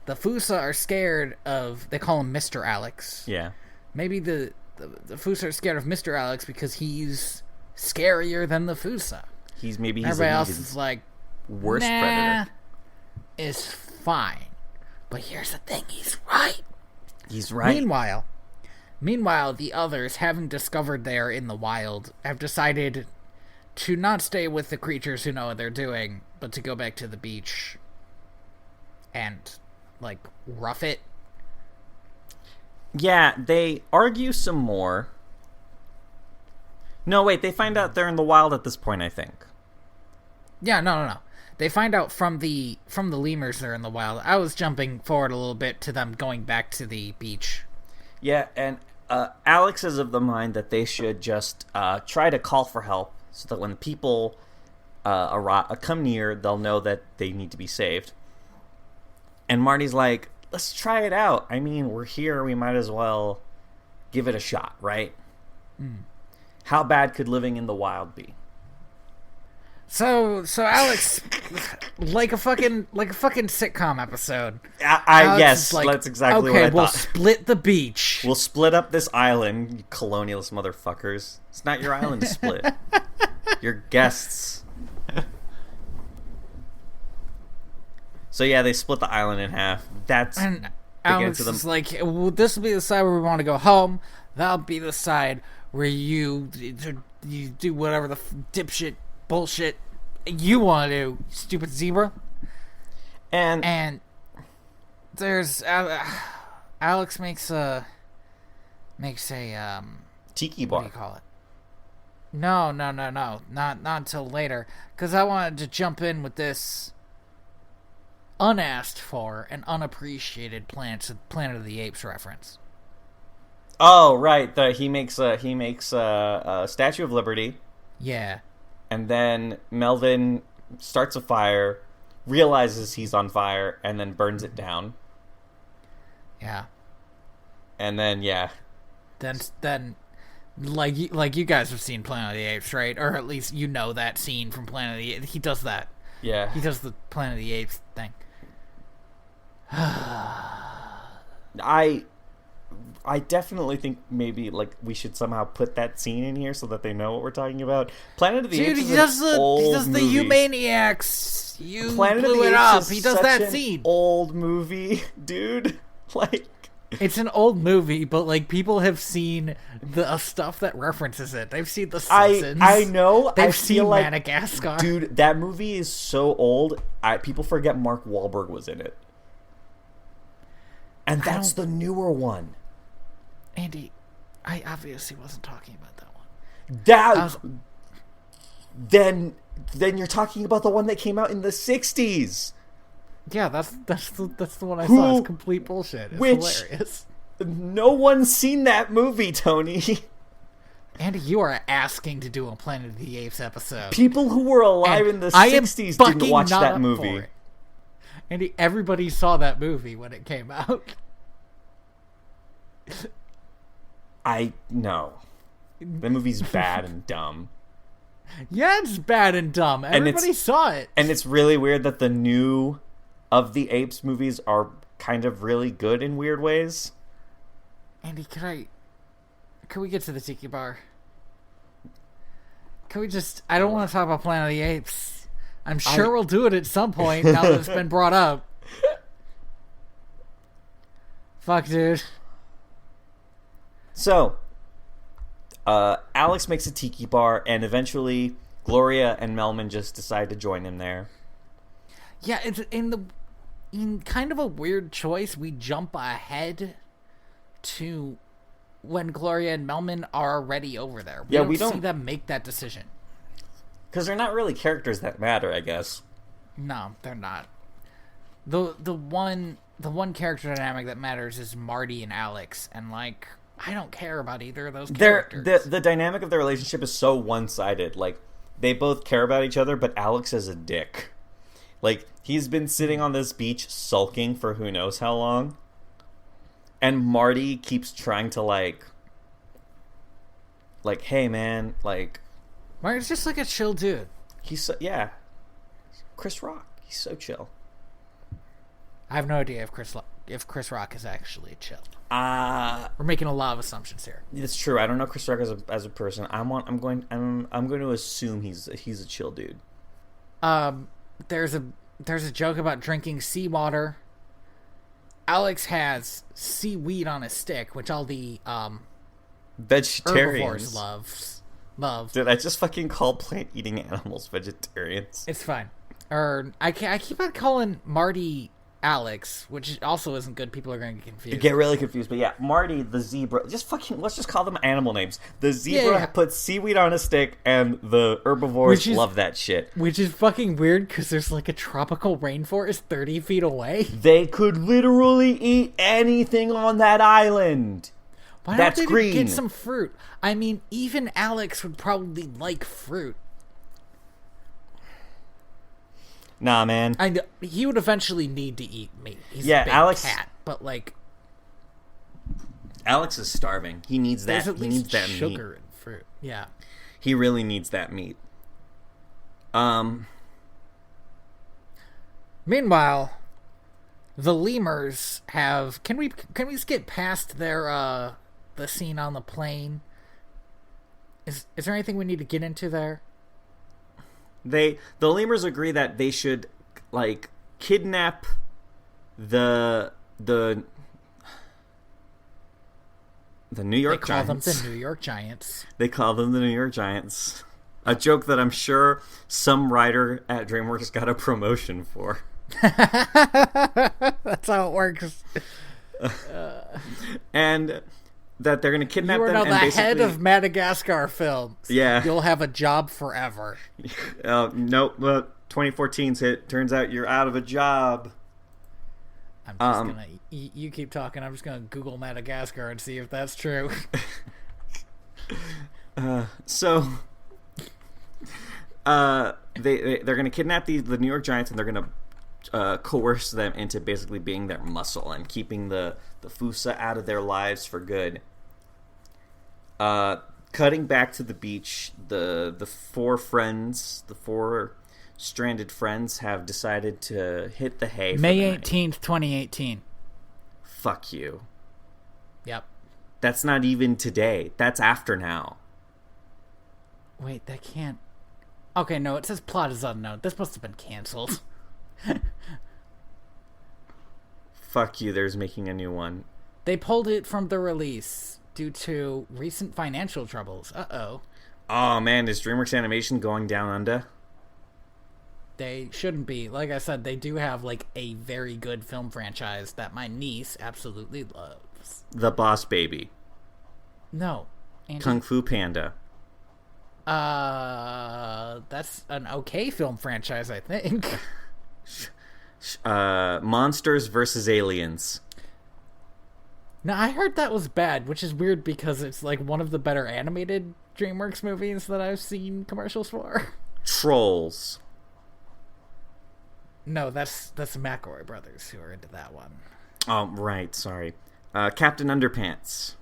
the Fusa are scared of. They call him Mr. Alex. Yeah. Maybe the Fusa are scared of Mr. Alex because he's scarier than the Fusa. Maybe he's Everybody else is like, worst predator. Is fine. But here's the thing, he's right. He's right. Meanwhile, the others, having discovered they're in the wild, have decided to not stay with the creatures who know what they're doing, but to go back to the beach and, like, rough it. Yeah, they argue some more. No, wait, they find out they're in the wild at this point, I think. Yeah, no. They find out from the lemurs they're in the wild. I was jumping forward a little bit to them going back to the beach. Yeah, and Alex is of the mind that they should just try to call for help so that when people come near, they'll know that they need to be saved. And Marty's like, let's try it out. I mean, we're here. We might as well give it a shot, right? Mm. How bad could living in the wild be? So Alex, like a fucking sitcom episode. Yes, like, that's exactly okay, what I we'll thought. split the beach. We'll split up this island, you colonialist motherfuckers. It's not your island to split. Your guests. So yeah, they split the island in half. And Alex is like, well, this will be the side where we want to go home. That'll be the side where you do whatever the dipshit bullshit you want to do, stupid zebra. And there's Alex makes a tiki bar. What do you call it? No, not until later, because I wanted to jump in with this unasked for and unappreciated Planet of the Apes reference. Oh right, he makes a Statue of Liberty. Yeah. And then Melvin starts a fire, realizes he's on fire, and then burns it down. Yeah. And then, yeah. Then like you guys have seen Planet of the Apes, right? Or at least you know that scene from Planet of the Apes. He does that. Yeah. He does the Planet of the Apes thing. I definitely think maybe like we should somehow put that scene in here so that they know what we're talking about. Planet of the Apes is an old he does the movie. Humaniacs. You Planet blew of the it Apes up. is He does such that an scene. Old movie, dude. Like, it's an old movie, but like people have seen the stuff that references it. They've seen The Simpsons. I know. They've I seen feel like, Madagascar. Dude, that movie is so old. People forget Mark Wahlberg was in it, and that's the newer one. Andy, I obviously wasn't talking about that one. Then you're talking about the one that came out in the 60s. Yeah, that's the one I saw. It's complete bullshit. It's hilarious. No one's seen that movie, Tony. Andy, you are asking to do a Planet of the Apes episode. People who were alive in the 60s didn't watch that movie. Andy, everybody saw that movie when it came out. No. The movie's bad and dumb. Yeah, it's bad and dumb. Everybody saw it. And it's really weird that the new of the Apes movies are kind of really good in weird ways. Andy, can we get to the tiki bar? Can we just... I don't want to talk about Planet of the Apes. I'm sure we'll do it at some point now that it's been brought up. Fuck, dude. So, Alex makes a tiki bar, and eventually Gloria and Melman just decide to join him there. Yeah, it's in kind of a weird choice. We jump ahead to when Gloria and Melman are already over there. We don't see them make that decision. Because they're not really characters that matter, I guess. No, they're not. The one character dynamic that matters is Marty and Alex, and like I don't care about either of those characters. The dynamic of their relationship is so one-sided. Like, they both care about each other, but Alex is a dick. Like, he's been sitting on this beach sulking for who knows how long, and Marty keeps trying to like, hey man, like, Marty's just like a chill dude. He's so, yeah. Chris Rock, he's so chill. I have no idea if Chris Rock is actually chill. We're making a lot of assumptions here. It's true. I don't know Chris Rock as a person. I'm going to assume he's a chill dude. There's a joke about drinking seawater. Alex has seaweed on a stick, which all the vegetarians love. Did I just fucking call plant-eating animals vegetarians? It's fine. Or I keep on calling Marty Alex, which also isn't good. People are going to get confused. Get really confused, but yeah, Marty the zebra. Let's just call them animal names. The zebra puts seaweed on a stick, and the herbivores love that shit. Which is fucking weird because there's like a tropical rainforest 30 feet away. They could literally eat anything on that island. Why don't they green. Get some fruit? I mean, even Alex would probably like fruit. Nah, man. He would eventually need to eat meat. He's a big Alex, cat, but like, Alex is starving. He needs that. He needs that sugar meat. and fruit. Yeah, he really needs that meat. Meanwhile, the lemurs have. Can we skip past their the scene on the plane? Is there anything we need to get into there? The lemurs agree that they should like kidnap the New York Giants. They call them the New York Giants. They call them the New York Giants. A joke that I'm sure some writer at DreamWorks got a promotion for. That's how it works. And that they're going to kidnap them. You are now the head of Madagascar Films. Yeah. You'll have a job forever. Nope. 2014's hit. Turns out you're out of a job. I'm just going to... You keep talking. I'm just going to Google Madagascar and see if that's true. So... they're going to kidnap the New York Giants, and they're going to coerce them into basically being their muscle and keeping the Fusa out of their lives for good. Cutting back to the beach, the four stranded friends have decided to hit the hay for May 18th, 2018. Fuck you. Yep. That's not even today. That's after now. Wait, that can't... Okay, no, it says plot is unknown. This must have been canceled. Fuck you, there's making a new one. They pulled it from the release due to recent financial troubles. Uh-oh. Oh, man, is DreamWorks Animation going down under? They shouldn't be. Like I said, they do have, like, a very good film franchise that my niece absolutely loves. The Boss Baby. No. Andy. Kung Fu Panda. That's an okay film franchise, I think. Monsters vs. Aliens. Now, I heard that was bad, which is weird because it's like one of the better animated DreamWorks movies that I've seen commercials for. Trolls. No, that's the McElroy brothers who are into that one. Oh, right, sorry. Captain Underpants.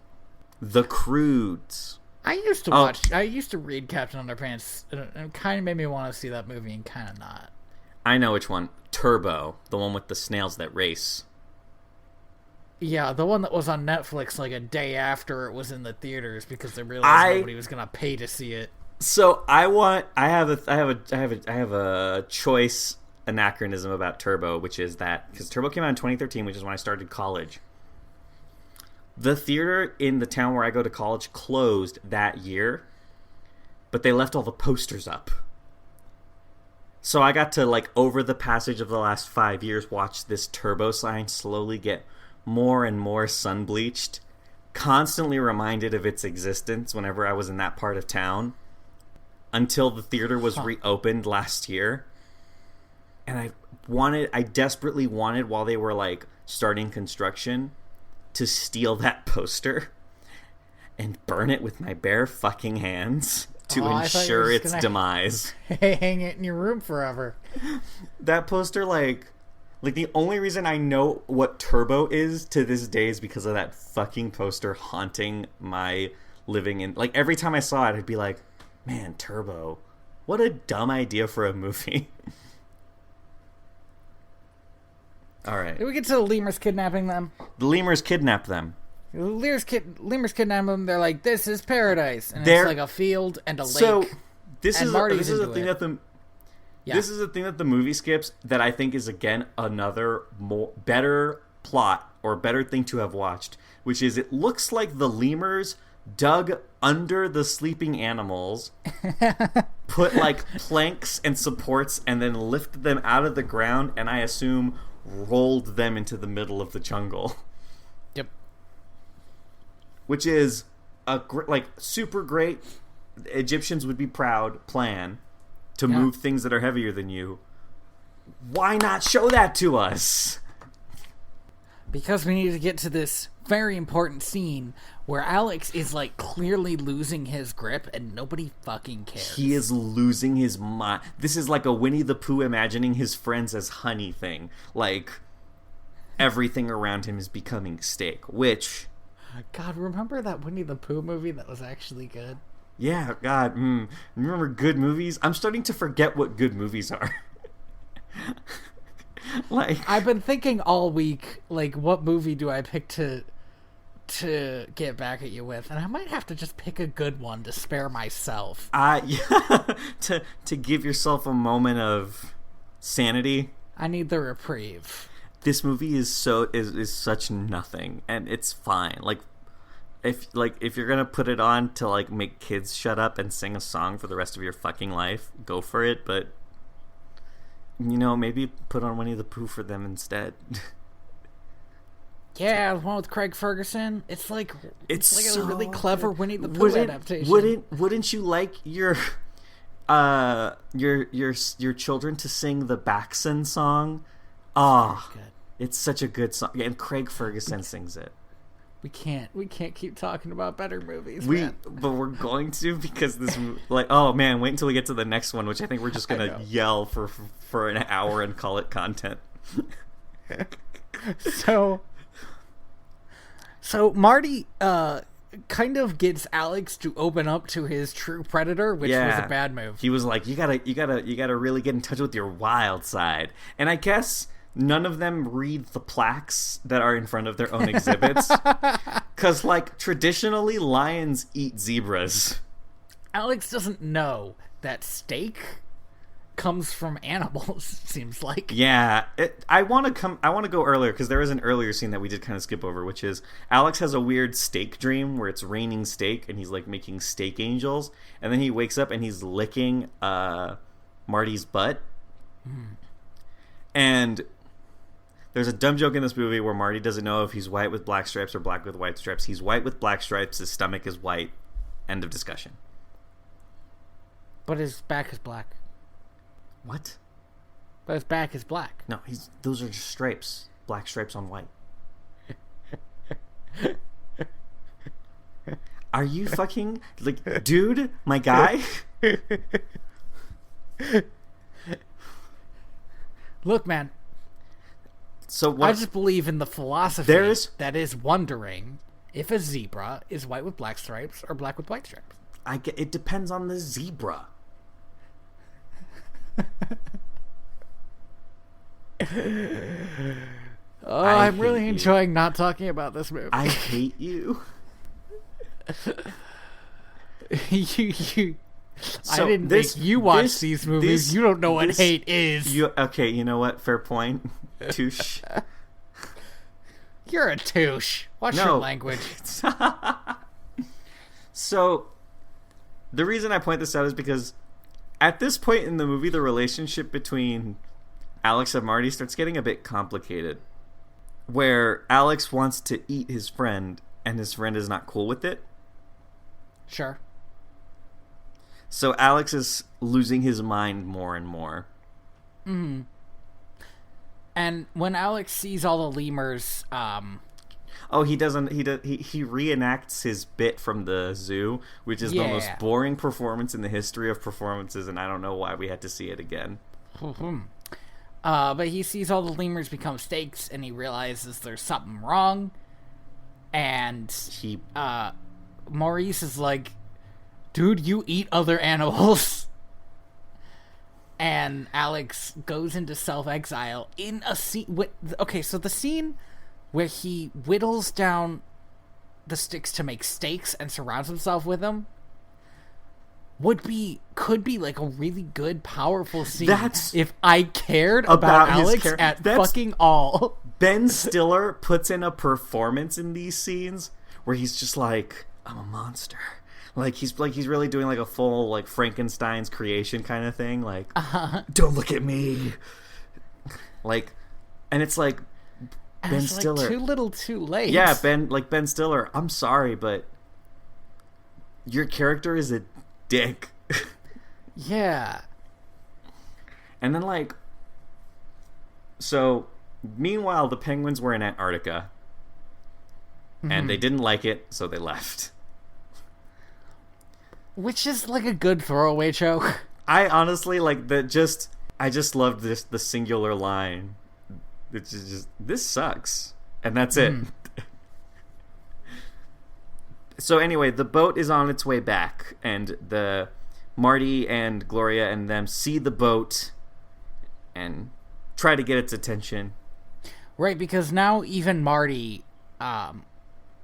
The Croods. I used to read Captain Underpants, and it kind of made me want to see that movie and kind of not. I know which one. Turbo, the one with the snails that race. Yeah, the one that was on Netflix like a day after it was in the theaters because they realized nobody was gonna pay to see it. So I have a choice anachronism about Turbo, which is that because Turbo came out in 2013, which is when I started college. The theater in the town where I go to college closed that year, but they left all the posters up. So I got to, like, over the passage of the last 5 years, watch this turbo sign slowly get more and more sun-bleached, constantly reminded of its existence whenever I was in that part of town, until the theater was reopened last year. And I desperately wanted, while they were, like, starting construction, to steal that poster and burn it with my bare fucking hands to ensure its demise. Hang it in your room forever. That poster, like the only reason I know what Turbo is to this day is because of that fucking poster haunting my living in. Like, every time I saw it, I'd be like, man, Turbo, what a dumb idea for a movie. All right. Did we get to the lemurs kidnapping them? The lemurs kidnap them. The lemurs kidnap them. They're like, this is paradise. And it's like a field and a lake. So this is a thing that this is a thing that the movie skips that I think is, again, another better plot or better thing to have watched, which is it looks like the lemurs dug under the sleeping animals, put, like, planks and supports, and then lifted them out of the ground, and I assume rolled them into the middle of the jungle. Yep. Which is a super great, Egyptians would be proud plan to move things that are heavier than you. Why not show that to us? Because we need to get to this very important scene where Alex is, like, clearly losing his grip and nobody fucking cares. He is losing his mind. This is like a Winnie the Pooh imagining his friends as honey thing. Like, everything around him is becoming steak, which... God, remember that Winnie the Pooh movie that was actually good? Yeah, God. Remember good movies? I'm starting to forget what good movies are. Like, I've been thinking all week, like, what movie do I pick to get back at you with, and I might have to just pick a good one to spare myself. Yeah, to give yourself a moment of sanity. I need the reprieve. This movie is such nothing, and it's fine. If you're gonna put it on to, like, make kids shut up and sing a song for the rest of your fucking life, go for it. But, you know, maybe put on Winnie the Pooh for them instead. Yeah, the one with Craig Ferguson. It's like so a really clever Winnie the Pooh adaptation. Wouldn't you like your children to sing the Baxen song? Oh, it's such a good song, and Craig Ferguson sings it. We can't keep talking about better movies. But we're going to, because this, like, oh man, wait until we get to the next one, which I think we're just gonna yell for an hour and call it content. So Marty kind of gets Alex to open up to his true predator, which was a bad move. He was like, you gotta really get in touch with your wild side. And I guess none of them read the plaques that are in front of their own exhibits. Because, like, traditionally, lions eat zebras. Alex doesn't know that steak comes from animals, seems like. Yeah. I want to go earlier, because there is an earlier scene that we did kind of skip over, which is Alex has a weird steak dream where it's raining steak, and he's, like, making steak angels. And then he wakes up and he's licking Marty's butt. And there's a dumb joke in this movie where Marty doesn't know if he's white with black stripes or black with white stripes. He's white with black stripes. His stomach is white. End of discussion. But his back is black. What? But his back is black. No, those are just stripes. Black stripes on white. Are you fucking... like, dude? My guy? Look, man. So what? I just believe in the philosophy that is wondering if a zebra is white with black stripes or black with white stripes. It depends on the zebra. I'm really enjoying not talking about this movie. I hate you. I didn't make you watch these movies. You don't know what hate is. Okay, you know what? Fair point. Touche. You're a touche. Watch your language. So, the reason I point this out is because At this point in the movie, the relationship between Alex and Marty starts getting a bit complicated, where Alex wants to eat his friend, and his friend is not cool with it. Sure. So Alex is losing his mind more and more. Mm-hmm. And when Alex sees all the lemurs, he reenacts his bit from the zoo, which is the most boring performance in the history of performances, and I don't know why we had to see it again. But he sees all the lemurs become steaks, and he realizes there's something wrong. And Maurice is like, dude, you eat other animals. And Alex goes into self-exile in a scene. Okay, so the scene where he whittles down the sticks to make steaks and surrounds himself with them could be like a really good, powerful scene. If I cared about Alex at fucking all. Ben Stiller puts in a performance in these scenes where he's just like, I'm a monster. He's really doing like a full like Frankenstein's creation kind of thing. Like, don't look at me. Like, and it's like Ben Stiller. Like too little, too late. Yeah, Ben Stiller. I'm sorry, but your character is a dick. Yeah. And then so meanwhile the penguins were in Antarctica, and they didn't like it, so they left. Which is like a good throwaway joke. I honestly I just loved the singular line. It's just, this sucks. And that's it. So anyway, the boat is on its way back, and Marty and Gloria and them see the boat and try to get its attention. Right, because now even Marty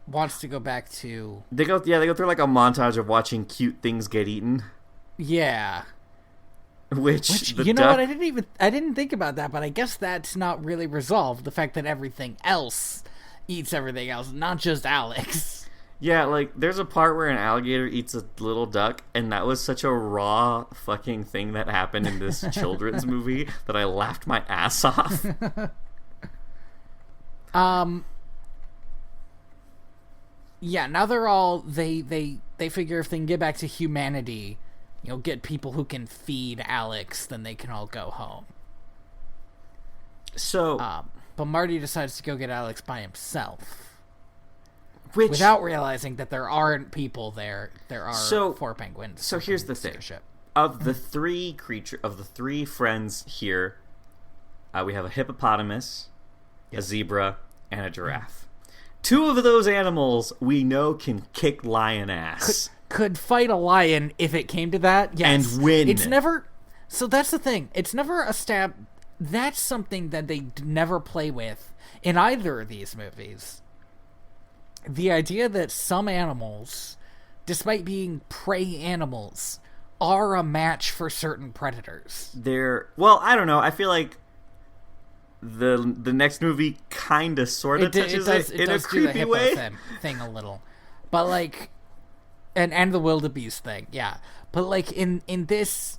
wants to go back to... They go through like a montage of watching cute things get eaten. Yeah. Which you know what? I didn't think about that, but I guess that's not really resolved. The fact that everything else eats everything else, not just Alex. Yeah, like there's a part where an alligator eats a little duck, and that was such a raw fucking thing that happened in this children's movie that I laughed my ass off. Yeah, now they're all they figure if they can get back to humanity, get people who can feed Alex, then they can all go home. So, but Marty decides to go get Alex by himself, without realizing that there aren't people there. There are 4 penguins. So here's the thing: of the three friends here, we have a hippopotamus, a zebra, and a giraffe. 2 of those animals we know can kick lion ass. Could fight a lion if it came to that, yes. And win. It's never... So that's the thing. It's never a stab... That's something that they never play with in either of these movies. The idea that some animals, despite being prey animals, are a match for certain predators. Well, I don't know. I feel like the next movie kind of sort of touches it in a creepy way. Thing a little. But like... And the wildebeest thing, yeah. But like in this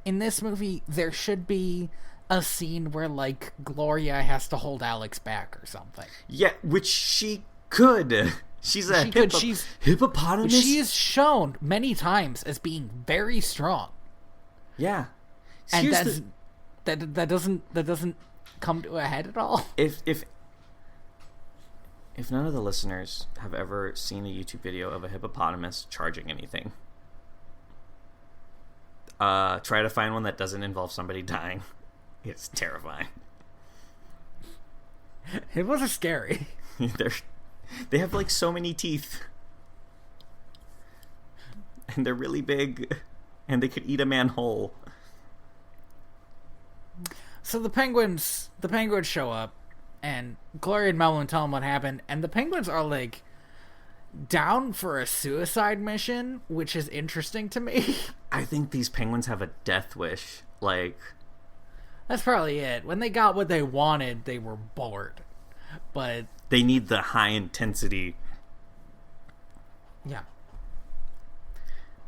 movie, there should be a scene where like Gloria has to hold Alex back or something. Yeah, which she could. She's a hippopotamus. She is shown many times as being very strong. Yeah, and that doesn't come to a head at all. If none of the listeners have ever seen a YouTube video of a hippopotamus charging anything, try to find one that doesn't involve somebody dying. It's terrifying. Hippos are scary. They have like so many teeth, and they're really big, and they could eat a man whole. So the penguins show up. And Gloria and Melvin tell them what happened, and the penguins are like down for a suicide mission, which is interesting to me. I think these penguins have a death wish. Like, that's probably it. When they got what they wanted, they were bored. But they need the high intensity. Yeah.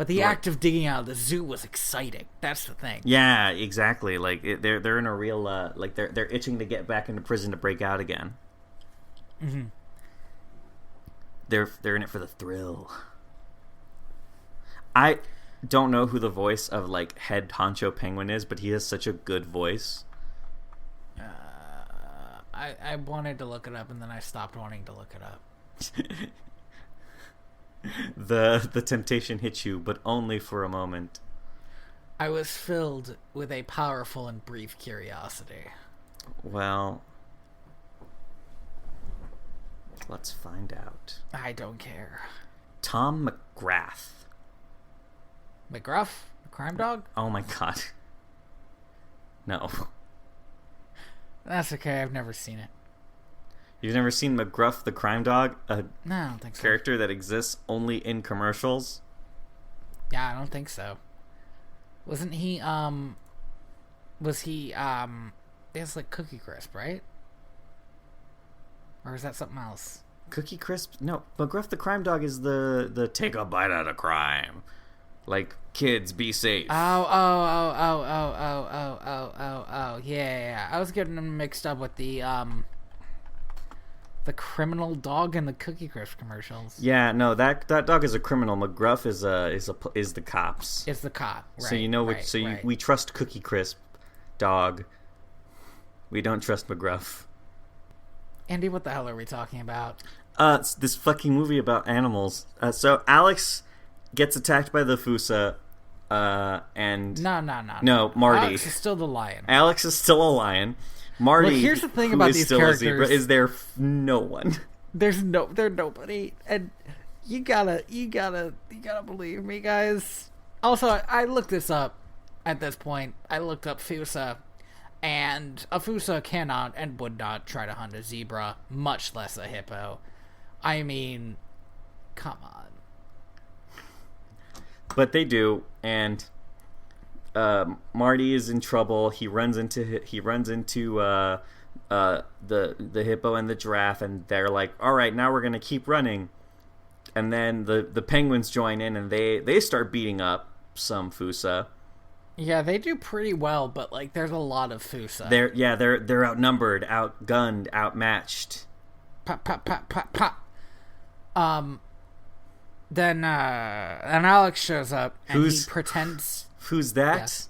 But the act of digging out of the zoo was exciting. That's the thing. Yeah, exactly. Like they're in a real like they're itching to get back into prison to break out again. Mm-hmm. They're in it for the thrill. I don't know who the voice of like head honcho penguin is, but he has such a good voice. I wanted to look it up and then I stopped wanting to look it up. The temptation hit you, but only for a moment. I was filled with a powerful and brief curiosity. Well, let's find out. I don't care. Tom McGrath. McGruff? Crime Dog? Oh my god. No. That's okay, I've never seen it. You've never seen McGruff the Crime Dog? No, I don't think so. Character that exists only in commercials? Yeah, I don't think so. Wasn't he, it's like Cookie Crisp, right? Or is that something else? Cookie Crisp? No, McGruff the Crime Dog is the take a bite out of crime. Like, kids, be safe. Oh, yeah. I was getting them mixed up with the criminal dog in the Cookie Crisp commercials. Yeah, no, that dog is a criminal. McGruff is the cops. It's the cop, right? So you know which. We trust Cookie Crisp, dog. We don't trust McGruff. Andy, what the hell are we talking about? It's this fucking movie about animals. So Alex gets attacked by the Fusa, and No, Marty. Alex is still the lion. Alex is still a lion. Marty, Look, here's the thing who about is these still characters. a zebra, is there no one. There's nobody, and you gotta believe me, guys. Also, I looked this up. At this point, I looked up Fusa, and a Fusa cannot and would not try to hunt a zebra, much less a hippo. I mean, come on. But they do, and Marty is in trouble. He runs into the hippo and the giraffe, and they're like, "All right, now we're gonna keep running." And then the penguins join in, and they start beating up some Fusa. Yeah, they do pretty well, but like, there's a lot of Fusa. They're outnumbered, outgunned, outmatched. Pop, pop, pop, pop, pop. Then Alex shows up and he pretends. Who's that? Yes.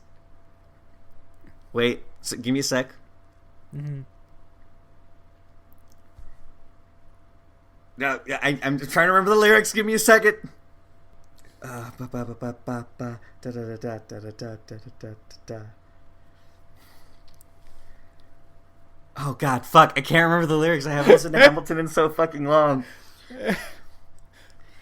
Wait, give me a sec. Mm-hmm. No, I'm trying to remember the lyrics. Give me a second. Oh god, fuck! I can't remember the lyrics. I haven't listened to Hamilton in so fucking long.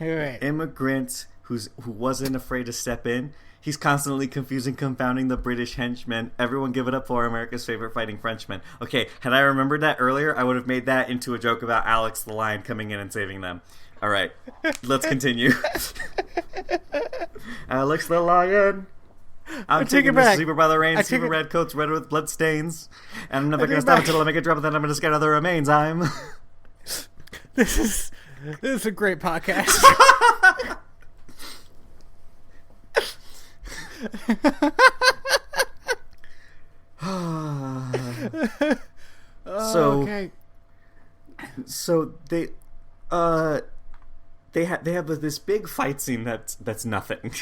Right. Immigrant who wasn't afraid to step in. He's constantly confusing, confounding the British henchmen. Everyone give it up for America's favorite fighting Frenchman. Okay, had I remembered that earlier, I would have made that into a joke about Alex the lion coming in and saving them. All right, let's continue. Alex the lion. I'm taking this zebra by the reins. Zebra red coats, red with blood stains. And I'm never going to stop until I make a drop, and then I'm going to scatter the remains. This is a great podcast. Okay. So they have this big fight scene that's nothing,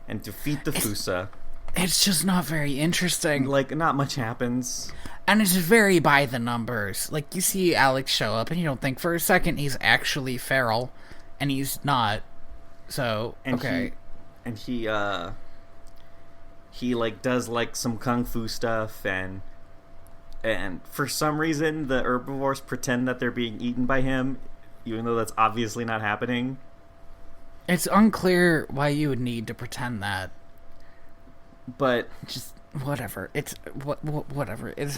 and defeat the Fusa. It's just not very interesting. Like, not much happens, and it's very by the numbers. Like, you see Alex show up, and you don't think for a second he's actually feral, and he's not. So okay. He like does like some kung fu stuff, and for some reason the herbivores pretend that they're being eaten by him, even though that's obviously not happening. It's unclear why you would need to pretend that, but just whatever. It's whatever. It's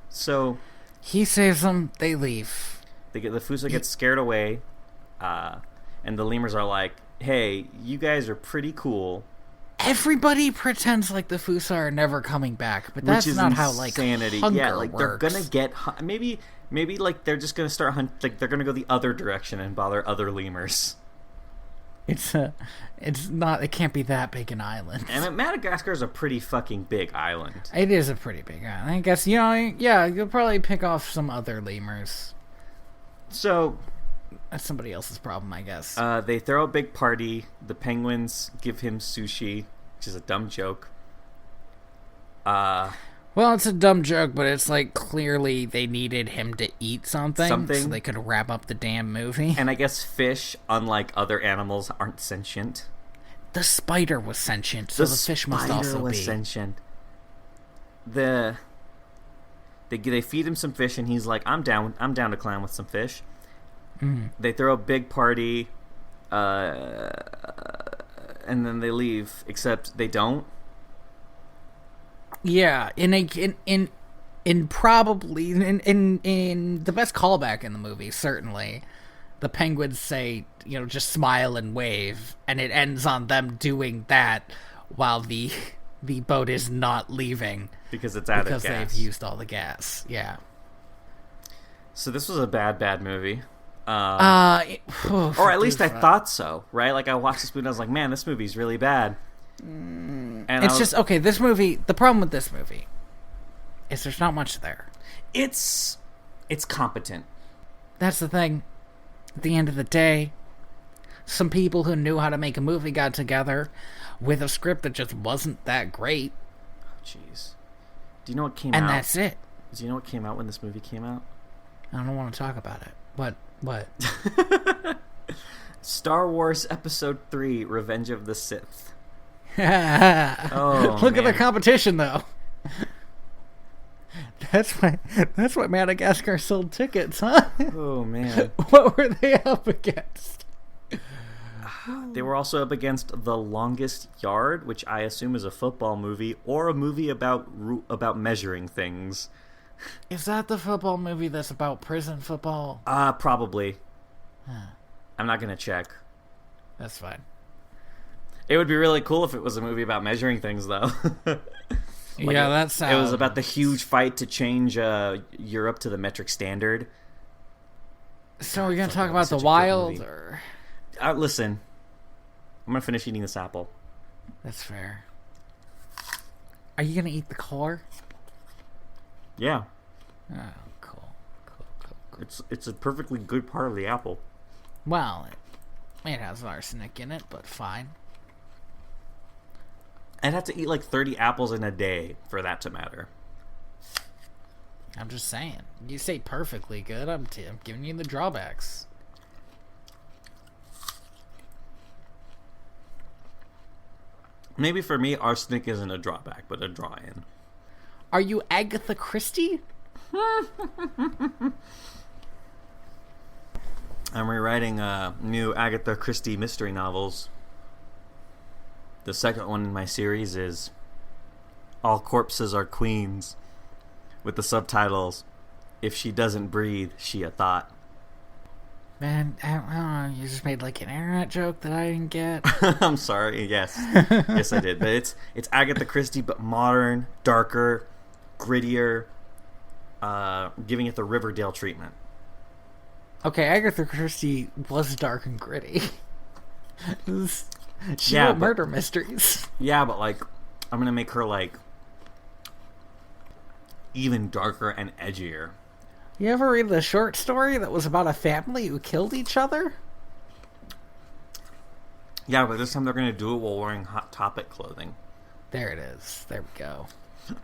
so he saves them. They leave. The Fusa gets scared away, and the lemurs are like, "Hey, you guys are pretty cool." Everybody pretends like the Fusa are never coming back, but that's not how insanity. Hunger yeah, like works. They're gonna get maybe like they're just gonna start like they're gonna go the other direction and bother other lemurs. It's not. It can't be that big an island. And Madagascar is a pretty fucking big island. It is a pretty big island. I guess yeah. You'll probably pick off some other lemurs. So that's somebody else's problem, I guess. They throw a big party. The penguins give him sushi, which is a dumb joke. Well, it's a dumb joke, but it's like clearly they needed him to eat something so they could wrap up the damn movie. And I guess fish, unlike other animals, aren't sentient. The spider was sentient, so the fish must also be sentient. They feed him some fish, and he's like, "I'm down to climb with some fish." Mm-hmm. They throw a big party, and then they leave. Except they don't. Yeah, in the best callback in the movie, certainly, the penguins say, just smile and wave, and it ends on them doing that while the boat is not leaving because it's out of gas. Because they've used all the gas. Yeah. So this was a bad movie. Or at least I thought so, right? Like I watched this movie and I was like, man, this movie's really bad. And this movie, the problem with this movie is there's not much there. It's competent. That's the thing. At the end of the day, some people who knew how to make a movie got together with a script that just wasn't that great. Oh, jeez. Do you know what came out? And that's it. Do you know what came out when this movie came out? I don't want to talk about it. What? Star Wars Episode 3, Revenge of the Sith. Look at the competition, though. That's why Madagascar sold tickets, huh? Oh, man. What were they up against? They were also up against The Longest Yard, which I assume is a football movie, or a movie about measuring things. Is that the football movie that's about prison football? Probably. Huh. I'm not going to check. That's fine. It would be really cool if it was a movie about measuring things, though. That sounds... It was about the huge fight to change Europe to the metric standard. So we're going to talk about The Wild, or... Listen. I'm going to finish eating this apple. That's fair. Are you going to eat the core? Yeah. Oh, cool. It's a perfectly good part of the apple. Well, it has arsenic in it, but fine. I'd have to eat like 30 apples in a day for that to matter. I'm just saying. You say perfectly good. I'm giving you the drawbacks. Maybe for me, arsenic isn't a drawback, but a draw-in. Are you Agatha Christie? I'm rewriting new Agatha Christie mystery novels. The second one in my series is All Corpses Are Queens, with the subtitles, If She Doesn't Breathe, She a Thought. Man, I don't know, you just made like an internet joke that I didn't get. I'm sorry, yes. Yes, I did. But it's Agatha Christie, but modern, darker, grittier, giving it the Riverdale treatment. Okay, Agatha Christie was dark and gritty. She wrote murder mysteries. Yeah, but like, I'm gonna make her like even darker and edgier. You ever read the short story that was about a family who killed each other? Yeah, but this time they're gonna do it while wearing Hot Topic clothing. There it is. There we go.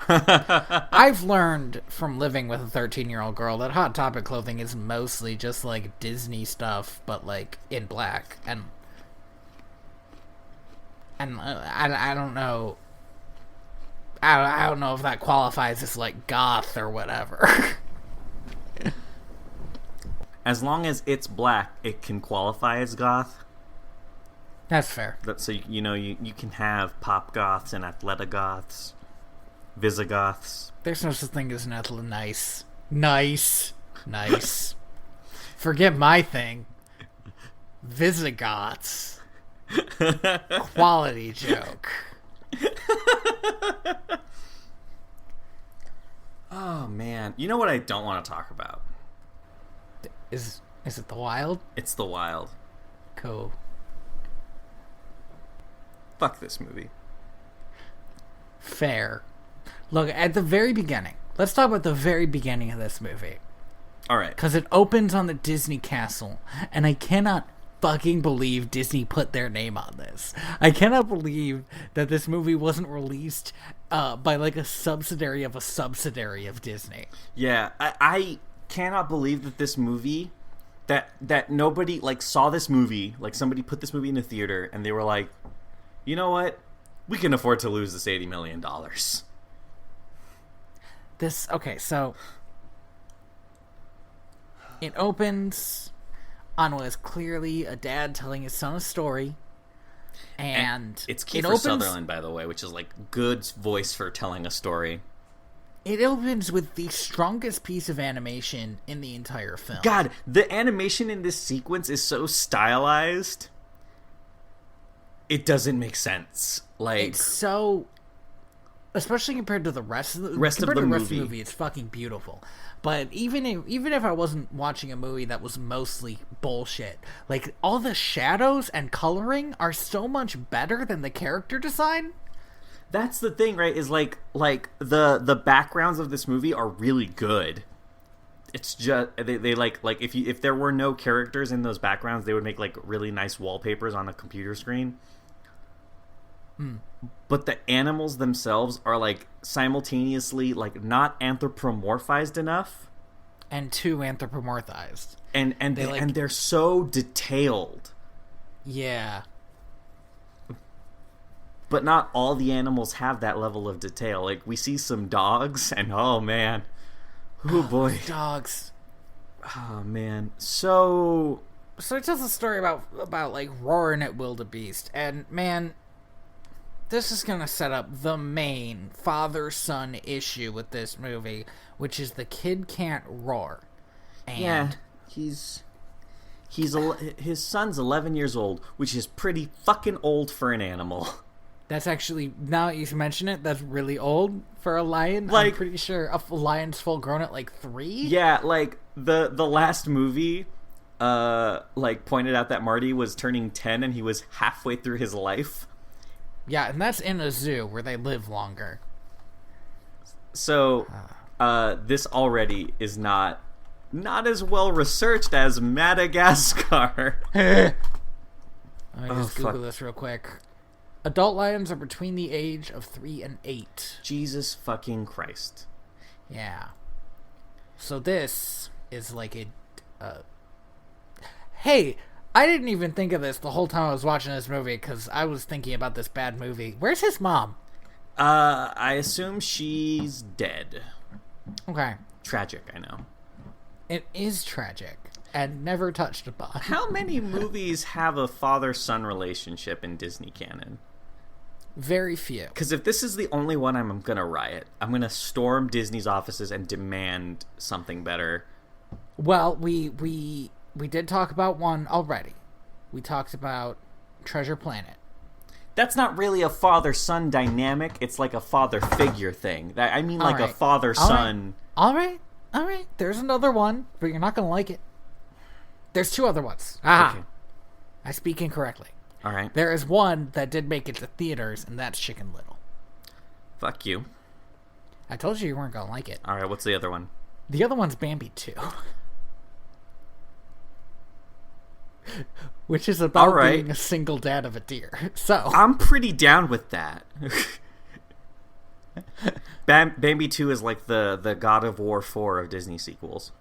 I've learned from living with a 13-year-old girl that Hot Topic clothing is mostly just like Disney stuff, but like in black. And I don't know. I don't know if that qualifies as like goth or whatever. As long as it's black, it can qualify as goth. That's fair. So you can have pop goths and athleta goths, Visigoths. There's no such thing as an athleta. Nice. Forget my thing. Visigoths. Quality joke. Oh man, you know what I don't want to talk about? Is it The Wild? It's The Wild. Cool. Fuck this movie. Fair. Look, at the very beginning, let's talk about the very beginning of this movie. All right. Because it opens on the Disney castle, and I cannot fucking believe Disney put their name on this. I cannot believe that this movie wasn't released by like a subsidiary of Disney. Yeah, I cannot believe that this movie, that nobody like saw this movie, like somebody put this movie in a theater and they were like, you know what? We can afford to lose this $80 million. Okay, so it opens on what is clearly a dad telling his son a story, and it's Kiefer Sutherland, by the way, which is like good voice for telling a story. It opens with the strongest piece of animation in the entire film. God, the animation in this sequence is so stylized. It doesn't make sense. Like, it's so, especially compared to the rest of the movie, it's fucking beautiful. But even if I wasn't watching a movie that was mostly bullshit, like all the shadows and coloring are so much better than the character design. That's the thing, right? Is like the backgrounds of this movie are really good. It's just they like if there were no characters in those backgrounds, they would make like really nice wallpapers on a computer screen. But the animals themselves are like simultaneously like not anthropomorphized enough, and too anthropomorphized, and they're so detailed. Yeah. But not all the animals have that level of detail. Like, we see some dogs, and oh man, oh boy, dogs. Oh man, so it tells a story about like roaring at wildebeest, and man, this is gonna set up the main father-son issue with this movie, which is the kid can't roar. And yeah, his son's 11 years old, which is pretty fucking old for an animal. That's actually, now that you mention it, that's really old for a lion. Like, I'm pretty sure a lion's full grown at like 3. Yeah, like the last movie like pointed out that Marty was turning 10 and he was halfway through his life. Yeah, and that's in a zoo where they live longer. So this already is not as well researched as Madagascar. Let me just Google this real quick. Adult lions are between the age of 3 and 8. Jesus fucking Christ. Yeah. So this is like a... Hey, I didn't even think of this the whole time I was watching this movie because I was thinking about this bad movie. Where's his mom? I assume she's dead. Okay. Tragic, I know. It is tragic and never touched upon. How many movies have a father-son relationship in Disney canon? Very few. Because if this is the only one, I'm gonna riot. I'm gonna storm Disney's offices and demand something better. Well, we did talk about one already. We talked about Treasure Planet. That's not really a father-son dynamic. It's like a father figure thing. I mean, like a father-son. All right. There's another one, but you're not gonna like it. There's 2 other ones. Aha. Okay. I speak incorrectly. All right. There is one that did make it to theaters, and that's Chicken Little. Fuck you. I told you weren't going to like it. All right, what's the other one? The other one's Bambi 2. Which is about being a single dad of a deer. So I'm pretty down with that. Bambi 2 is like the God of War 4 of Disney sequels.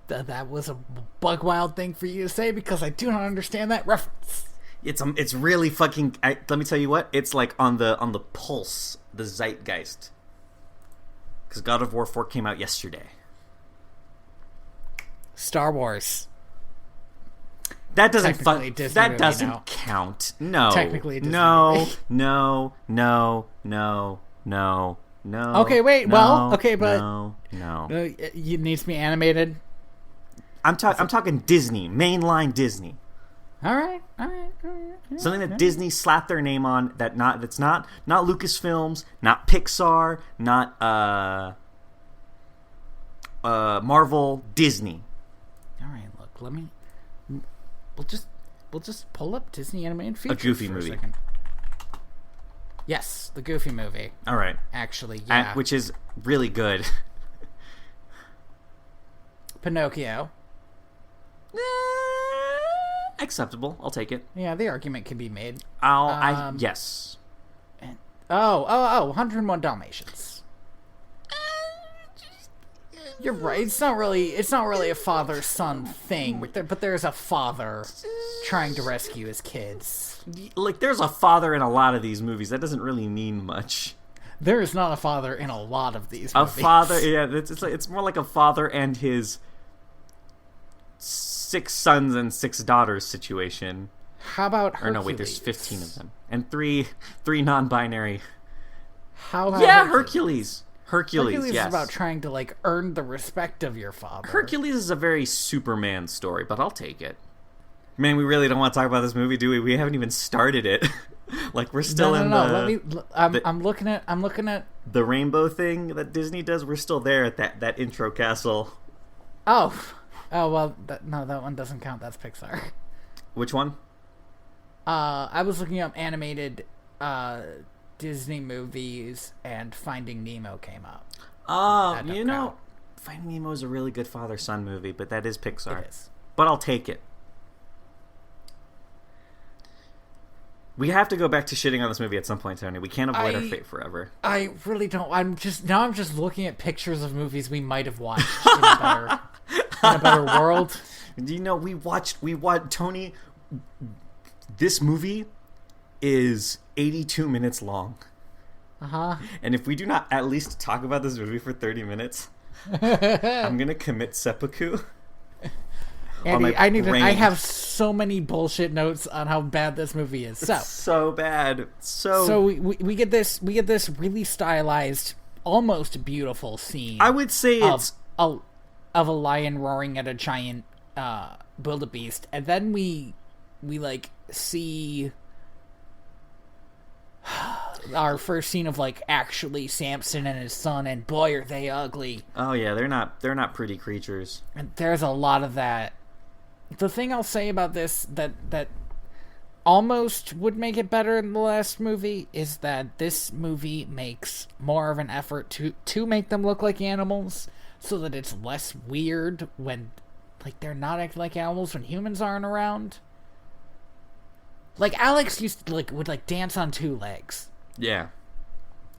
That was a bug wild thing for you to say because I do not understand that reference. It's really fucking. Let me tell you what. It's like on the pulse, the zeitgeist. Because God of War 4 came out yesterday. Star Wars. That doesn't count. No. Technically a Disney movie. No. Okay, wait. No, okay, but no. It needs to be animated. I'm talking Disney, mainline Disney. All right. Something that Disney slapped their name on that's not Lucasfilms, not Pixar, not Marvel, Disney. All right, look, we'll just pull up Disney animated features. A Goofy for movie. A second. Yes, the Goofy movie. All right. Actually, yeah. Which is really good. Pinocchio. Acceptable. I'll take it. Yeah, the argument can be made. Yes. 101 Dalmatians. You're right. It's not really a father-son thing, but there's a father trying to rescue his kids. Like, there's a father in a lot of these movies. That doesn't really mean much. There is not a father in a lot of these movies. A father, yeah. It's more like a father and his 6 sons and 6 daughters situation. How about Hercules? Or no, wait, there's 15 of them. And three non-binary. How about Hercules. Hercules, yes. is about trying to, like, earn the respect of your father. Hercules is a very Superman story, but I'll take it. Man, we really don't want to talk about this movie, do we? We haven't even started it. Like, we're still I'm looking at the rainbow thing that Disney does. We're still there at that intro castle. Oh well, that one doesn't count. That's Pixar. Which one? I was looking up animated Disney movies, and Finding Nemo came up. You know, Finding Nemo is a really good father-son movie, but that is Pixar. It is. But I'll take it. We have to go back to shitting on this movie at some point, Tony. We can't avoid our fate forever. I really don't. I'm just looking at pictures of movies we might have watched in a better world. You know, we watched Tony. This movie is 82 minutes long. And if we do not at least talk about this movie for 30 minutes, I'm gonna commit seppuku. Andy, I have so many bullshit notes on how bad this movie is. So bad. So we get this really stylized, almost beautiful scene. I would say it's of a lion roaring at a giant wildebeest, and then we like see our first scene of, like, actually Samson and his son, and boy are they ugly. Oh yeah, they're not pretty creatures. And there's a lot of that. The thing I'll say about this that almost would make it better than the last movie is that this movie makes more of an effort to make them look like animals, so that it's less weird when, like, they're not acting like animals when humans aren't around. Like, Alex would dance on 2 legs. Yeah.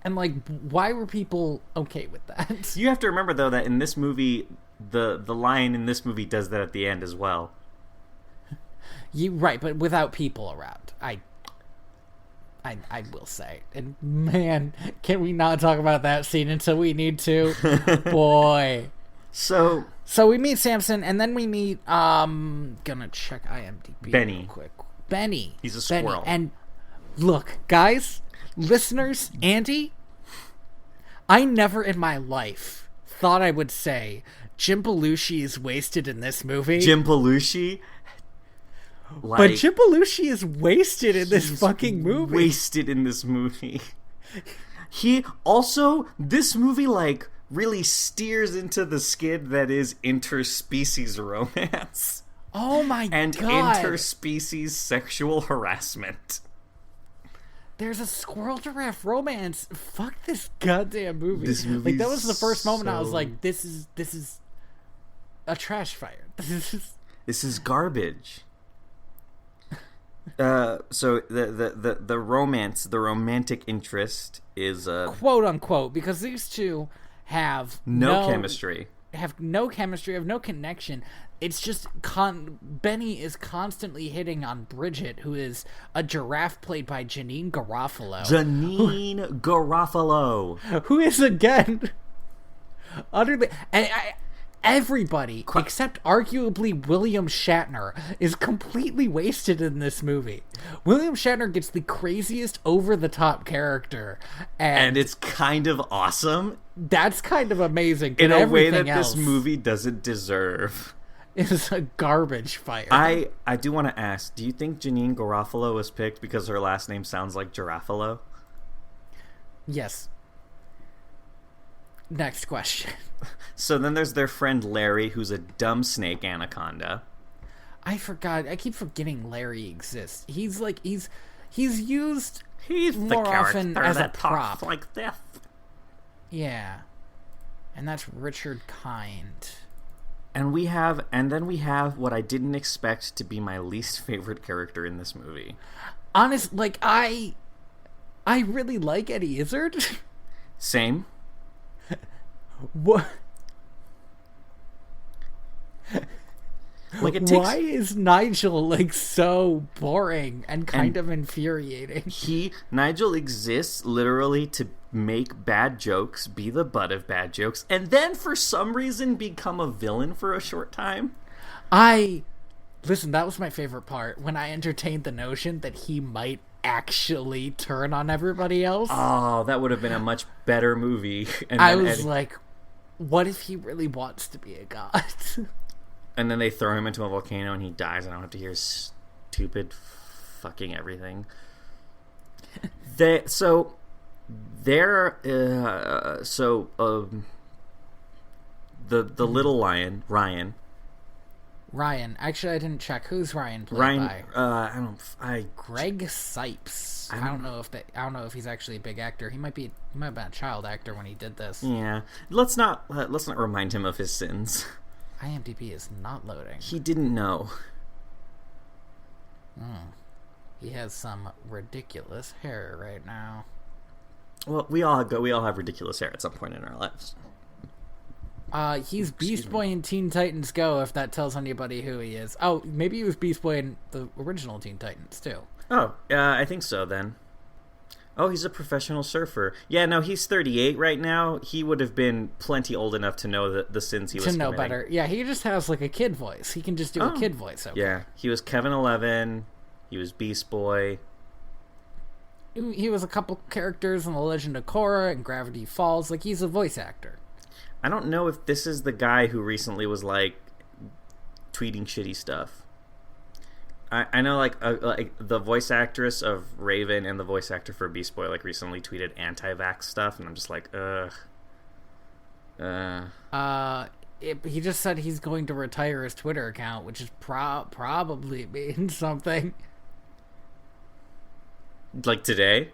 And, like, why were people okay with that? You have to remember, though, that in this movie, the lion in this movie does that at the end as well. Right, but without people around. I will say. And, man, can we not talk about that scene until we need to? Boy. So we meet Samson, and then we meet, gonna check IMDb Benny. real quick. Benny. He's a squirrel. And look, guys, listeners, Andy, I never in my life thought I would say Jim Belushi is wasted in this movie. Jim Belushi? But Jim Belushi is wasted in this fucking movie. Wasted in this movie. He also, this movie, like, really steers into the skid that is interspecies romance. Oh my God. And interspecies sexual harassment. There's a squirrel giraffe romance. Fuck this goddamn movie. This movie, like, that was the first moment I was like, this is a trash fire. This is garbage. So the romance, the romantic interest is quote unquote, because these two have no chemistry. Have no connection. It's just Benny is constantly hitting on Bridget, who is a giraffe played by Janine Garofalo. Who is, again, utterly... Everybody, except arguably William Shatner, is completely wasted in this movie. William Shatner gets the craziest over-the-top character. And it's kind of awesome. That's kind of amazing. In a way that this movie doesn't deserve. It's a garbage fire. I do want to ask, do you think Janine Garofalo was picked because her last name sounds like Girafalo? Yes. Next question. So then there's their friend Larry, who's a dumb snake anaconda. I forgot. I keep forgetting Larry exists. He's used He's the more character often as a that talks prop. like this. Yeah. And that's Richard Kind. And then we have what I didn't expect to be my least favorite character in this movie. Honest, like, I really like Eddie Izzard. Same. What? Like, Why is Nigel, like, so boring and kind of infuriating? Nigel exists literally to make bad jokes, be the butt of bad jokes, and then for some reason become a villain for a short time. Listen, that was my favorite part, when I entertained the notion that he might actually turn on everybody else. Oh, that would have been a much better movie. And I was like, what if he really wants to be a god? And then they throw him into a volcano and he dies, and I don't have to hear stupid fucking everything. The little lion, Ryan. Actually, I didn't check. Who's Ryan played by? Greg Sipes. I don't know if he's actually a big actor. He might have been a child actor when he did this. Yeah. Let's not remind him of his sins. IMDb is not loading. He didn't know. He has some ridiculous hair right now. Well, we all have ridiculous hair at some point in our lives. He's Beast Boy in Teen Titans Go, if that tells anybody who he is. Oh, maybe he was Beast Boy in the original Teen Titans, too. Oh, I think so, then. Oh, he's a professional surfer. Yeah, no, he's 38 right now. He would have been plenty old enough to know the sins he was committing. To know better. Yeah, he just has, like, a kid voice. He can just do a kid voice, okay. Yeah, he was Kevin 11. He was Beast Boy. He was a couple characters in The Legend of Korra and Gravity Falls. Like, he's a voice actor. I don't know if this is the guy who recently was, like, tweeting shitty stuff. I know, like the voice actress of Raven and the voice actor for Beast Boy, like, recently tweeted anti-vax stuff, and I'm just like, he just said he's going to retire his Twitter account, which is probably means something. Like today?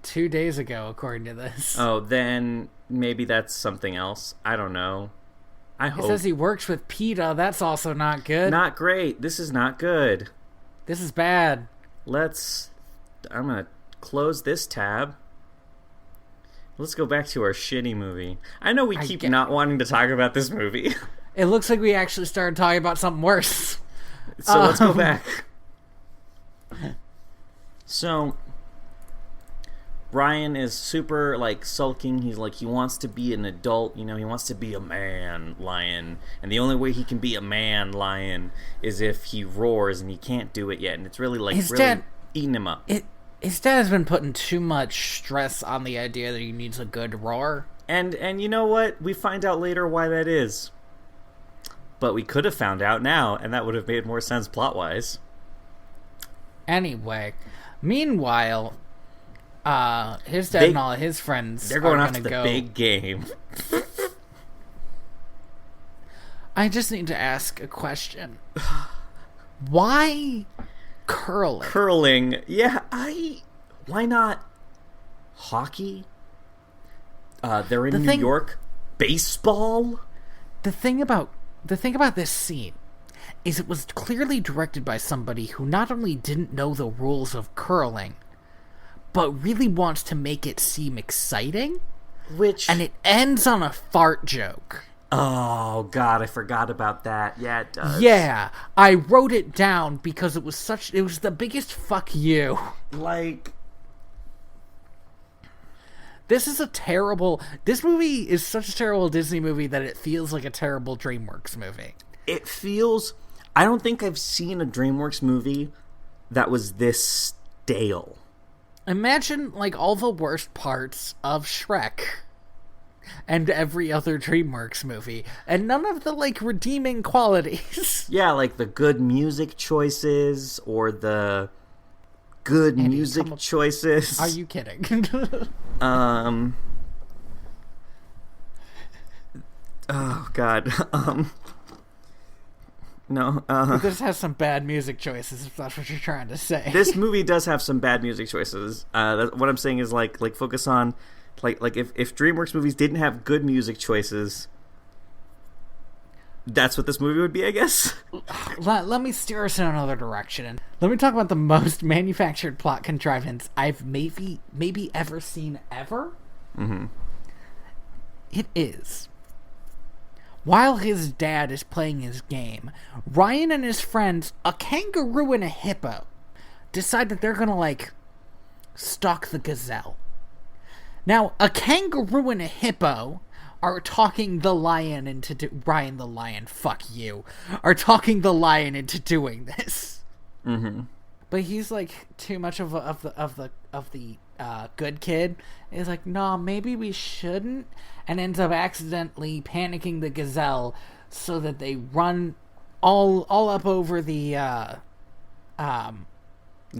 2 days ago, according to this. Oh, then maybe that's something else. I don't know. I hope. It says he works with PETA. That's also not good. Not great. This is not good. This is bad. I'm going to close this tab. Let's go back to our shitty movie. I know we keep not wanting to talk about this movie. It looks like we actually started talking about something worse. So let's go back. So Ryan is super, like, sulking. He's like, he wants to be an adult, he wants to be a man lion. And the only way he can be a man lion is if he roars, and he can't do it yet. And it's really, like, eating him up. His dad has been putting too much stress on the idea that he needs a good roar. And you know what? We find out later why that is. But we could have found out now, and that would have made more sense plot-wise. Anyway, meanwhile, his dad and all of his friends they're going after the big game. I just need to ask a question. Why curling? Curling, yeah. Why not hockey? They're in New York. Baseball. The thing about this scene is it was clearly directed by somebody who not only didn't know the rules of curling, but really wants to make it seem exciting. And it ends on a fart joke. Oh, God, I forgot about that. Yeah, it does. Yeah, I wrote it down because it was the biggest fuck you. Like, this movie is such a terrible Disney movie that it feels like a terrible DreamWorks movie. I don't think I've seen a DreamWorks movie that was this stale. Imagine, like, all the worst parts of Shrek and every other DreamWorks movie, and none of the, like, redeeming qualities. Yeah, like the good music choices, or the good music choices. Are you kidding? Oh, God. No. This has some bad music choices, if that's what you're trying to say. This movie does have some bad music choices. What I'm saying is like focus on like if DreamWorks movies didn't have good music choices, that's what this movie would be, I guess. Let me steer us in another direction, and let me talk about the most manufactured plot contrivance I've maybe ever seen ever. Mm-hmm. It is. While his dad is playing his game, Ryan and his friends, a kangaroo and a hippo, decide that they're gonna, like, stalk the gazelle. Now, a kangaroo and a hippo are talking the lion into Ryan the lion, fuck you, are talking the lion into doing this. Mm-hmm. But he's like too much of the good kid. He's like, no, maybe we shouldn't, and ends up accidentally panicking the gazelle so that they run all up over the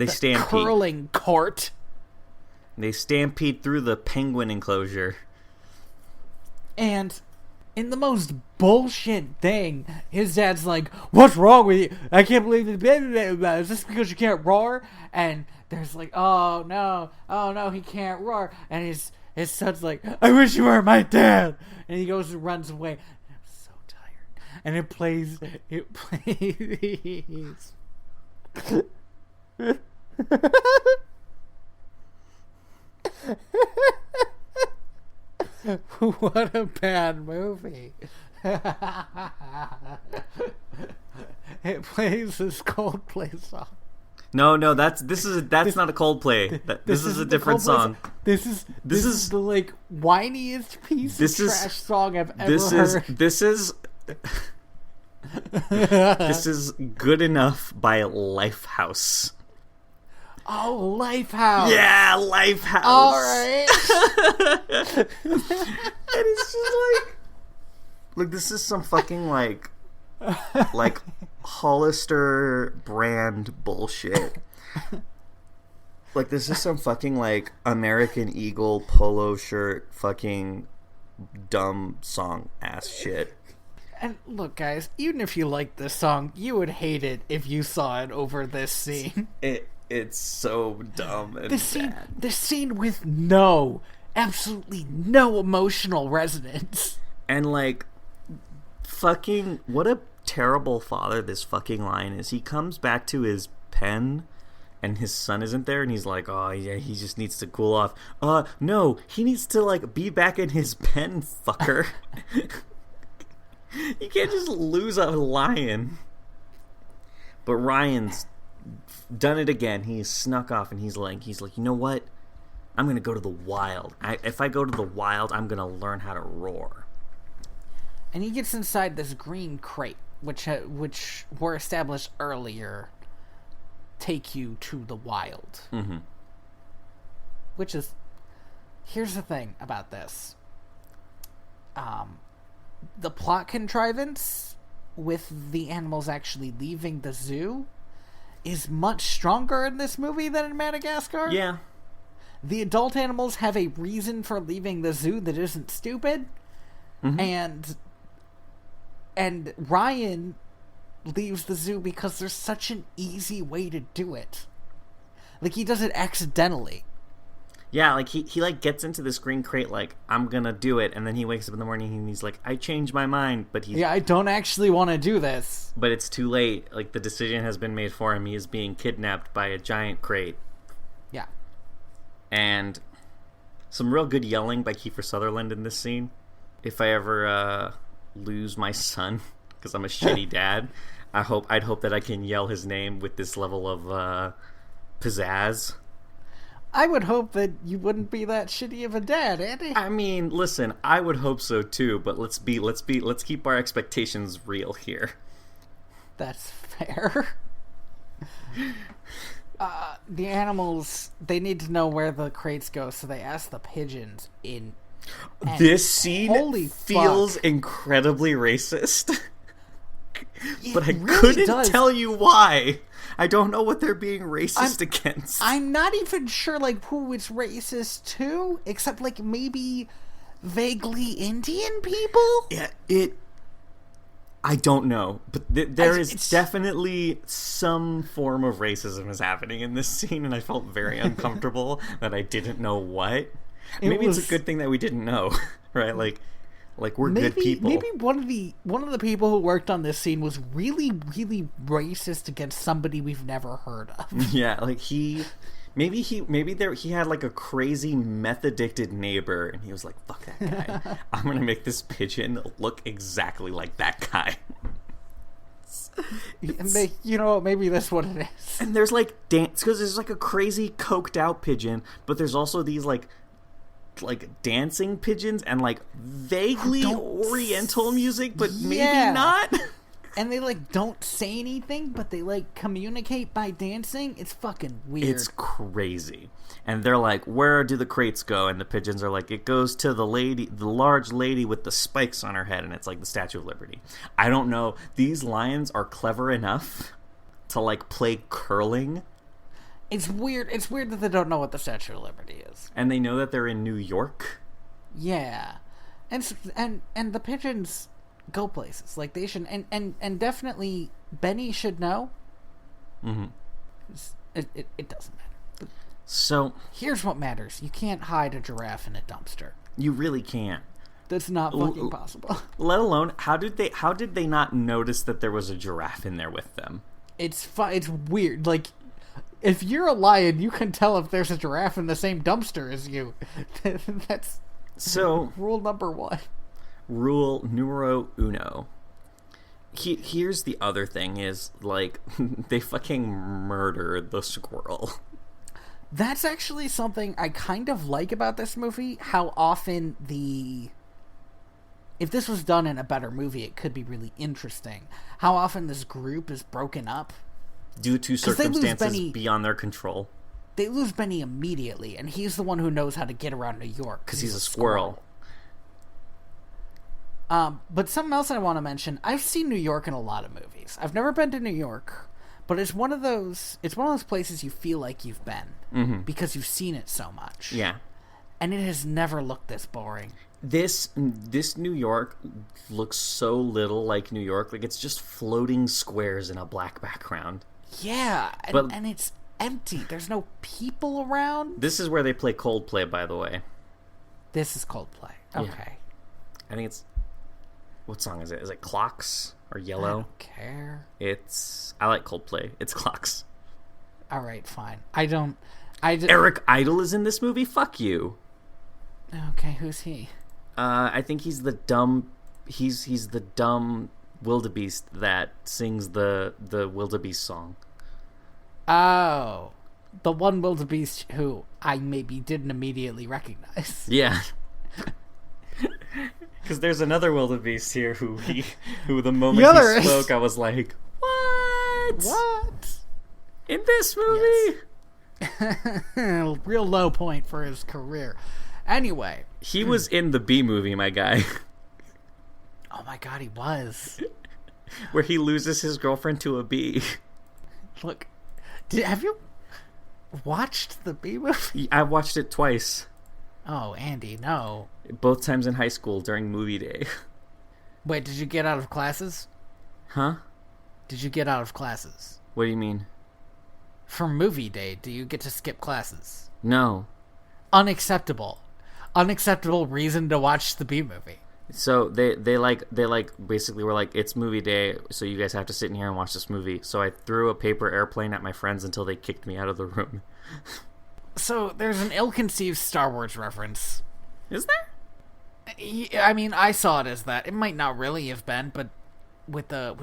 stampede. curling court. They stampede through the penguin enclosure. And in the most bullshit thing, his dad's like, what's wrong with you? I can't believe it. Is this because you can't roar? And there's like, oh no, he can't roar. And his son's like, I wish you were my dad. And he goes and runs away. I'm so tired. And it plays. What a bad movie. It plays this Coldplay song. No, that's not a Coldplay. This is a different song. This is the like whiniest piece of trash song I've ever heard. This is Good Enough by Lifehouse. Oh, Lifehouse. Yeah, Lifehouse. All right. And it's just like, look, this is some fucking like Hollister brand bullshit. Like, this is some fucking like American Eagle polo shirt fucking dumb song ass shit. And look, guys, even if you like this song, you would hate it if you saw it over this scene. It's so dumb and bad. This scene with absolutely no emotional resonance. And like, fucking, what a terrible father this fucking line is. He comes back to his pen and his son isn't there, and he's like, oh yeah, he just needs to cool off. No, he needs to like be back in his pen, fucker. You can't just lose a lion. But Ryan's done it again. He's snuck off, and he's like, you know what? I'm gonna go to the wild. If I go to the wild, I'm gonna learn how to roar. And he gets inside this green crate, which were established earlier, take you to the wild. Mm-hmm. Which is, here's the thing about this. The plot contrivance with the animals actually leaving the zoo is much stronger in this movie than in Madagascar. Yeah. The adult animals have a reason for leaving the zoo that isn't stupid. Mm-hmm. And Ryan leaves the zoo because there's such an easy way to do it. Like, he does it accidentally. Yeah, like, he like, gets into this green crate, like, I'm gonna do it, and then he wakes up in the morning and he's like, I changed my mind, but he's... Yeah, I don't actually want to do this. But it's too late. Like, the decision has been made for him. He is being kidnapped by a giant crate. Yeah. And some real good yelling by Kiefer Sutherland in this scene. If I ever lose my son, because I'm a shitty dad, I'd hope that I can yell his name with this level of pizzazz. I would hope that you wouldn't be that shitty of a dad, Andy. I mean, listen, I would hope so too, but let's keep our expectations real here. That's fair. The animals, they need to know where the crates go, so they ask the pigeons in. This scene feels incredibly racist. But I couldn't tell you why. I don't know what they're being racist against. I'm not even sure, like, who it's racist to, except, like, maybe vaguely Indian people? Yeah, I don't know, but there is definitely some form of racism is happening in this scene, and I felt very uncomfortable that I didn't know what. Maybe it's a good thing that we didn't know, right? Like we're good people. Maybe one of the people who worked on this scene was really, really racist against somebody we've never heard of. Yeah, like he had like a crazy meth addicted neighbor, and he was like, "Fuck that guy! I'm gonna make this pigeon look exactly like that guy." And maybe that's what it is. And there's like dance, because there's like a crazy coked out pigeon, but there's also these like dancing pigeons and like vaguely oriental music, but maybe not. And they like don't say anything, but they like communicate by dancing. It's fucking weird. It's crazy. And they're like, "Where do the crates go?" And the pigeons are like, "It goes to the large lady with the spikes on her head," and it's like the Statue of Liberty. I don't know. These lions are clever enough to like play curling. It's weird. It's weird that they don't know what the Statue of Liberty is. And they know that they're in New York. Yeah. And the pigeons go places. Like they should, and definitely Benny should know. Mm-hmm. It doesn't matter. So here's what matters: you can't hide a giraffe in a dumpster. You really can't. That's not fucking possible. Let alone, how did they not notice that there was a giraffe in there with them? It's weird. Like, if you're a lion, you can tell if there's a giraffe in the same dumpster as you. That's so rule number 1. Rule numero uno. Here's the other thing is, like, they fucking murder the squirrel. That's actually something I kind of like about this movie. How often if this was done in a better movie, it could be really interesting. How often this group is broken up. Due to circumstances beyond their control. They lose Benny immediately, and he's the one who knows how to get around New York. Because he's a squirrel. But something else I want to mention, I've seen New York in a lot of movies. I've never been to New York, but it's one of those places you feel like you've been because you've seen it so much. Yeah. And it has never looked this boring. This New York looks so little like New York. Like, it's just floating squares in a black background. Yeah, and it's empty. There's no people around. This is where they play Coldplay, by the way. This is Coldplay. Okay. Yeah. I think it's... What song is it? Is it Clocks or Yellow? I don't care. I like Coldplay. It's Clocks. All right, fine. Eric Idle is in this movie? Fuck you. Okay, who's he? I think he's the dumb... He's the dumb wildebeest that sings the wildebeest song. Oh. The one wildebeest who I maybe didn't immediately recognize. Yeah. Because there's another wildebeest here who the moment he spoke, I was like, what? In this movie? Yes. Real low point for his career. Anyway. He was in the B movie, my guy. Oh my god, he was. Where he loses his girlfriend to a bee. Look, have you watched the B movie? I watched it twice. Oh, Andy, no. Both times in high school during movie day. Wait, did you get out of classes? Huh? Did you get out of classes? What do you mean? For movie day, do you get to skip classes? No. Unacceptable. Unacceptable reason to watch the B movie. So they basically were like, it's movie day, so you guys have to sit in here and watch this movie. So I threw a paper airplane at my friends until they kicked me out of the room. So there's an ill-conceived Star Wars reference. Is there? I mean, I saw it as that. It might not really have been, but with the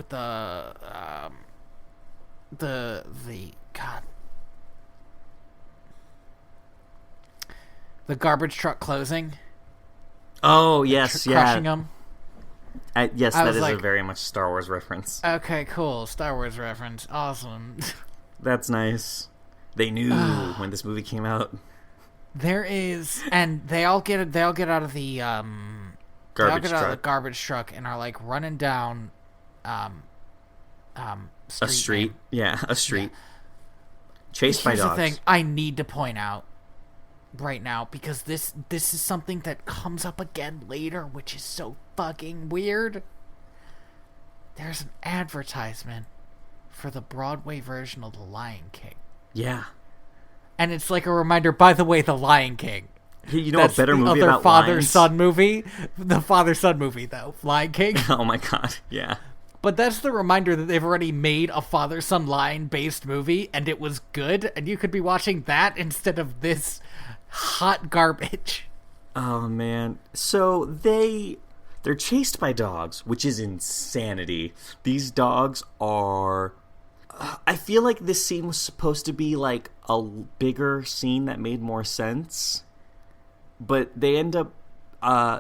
garbage truck closing. Oh yes, yeah. Crushing them. Yes, that is a very much Star Wars reference. Okay, cool. Star Wars reference. Awesome. That's nice. They knew when this movie came out. There is, and they all get out of the garbage truck and are like running down a street. Yeah, a street. Yeah. Chased by dogs. Here's the thing I need to point out right now, because this is something that comes up again later, which is so fucking weird. there's an advertisement for the Broadway version of The Lion King. Yeah. And it's like a reminder, by the way, The Lion King. You know, a better movie about father-son movie? The father-son movie, though. Lion King. Oh my god, yeah. But that's the reminder that they've already made a father-son lion-based movie, and it was good, and you could be watching that instead of this hot garbage. Oh, man. So they're chased by dogs, which is insanity. These dogs are... I feel like this scene was supposed to be like a bigger scene that made more sense. But they end up...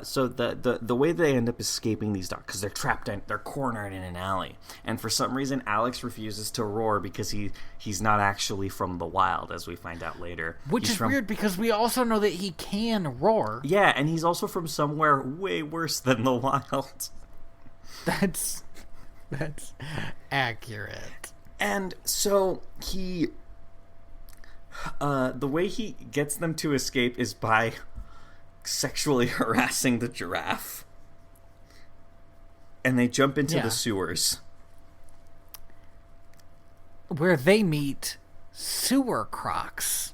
so the way they end up escaping these dogs, because they're trapped they're cornered in an alley, and for some reason Alex refuses to roar because he's not actually from the wild, as we find out later. Which is weird because we also know that he can roar. Yeah, and he's also from somewhere way worse than the wild. That's accurate. And so he, the way he gets them to escape is by sexually harassing the giraffe, and they jump into the sewers, where they meet sewer crocs,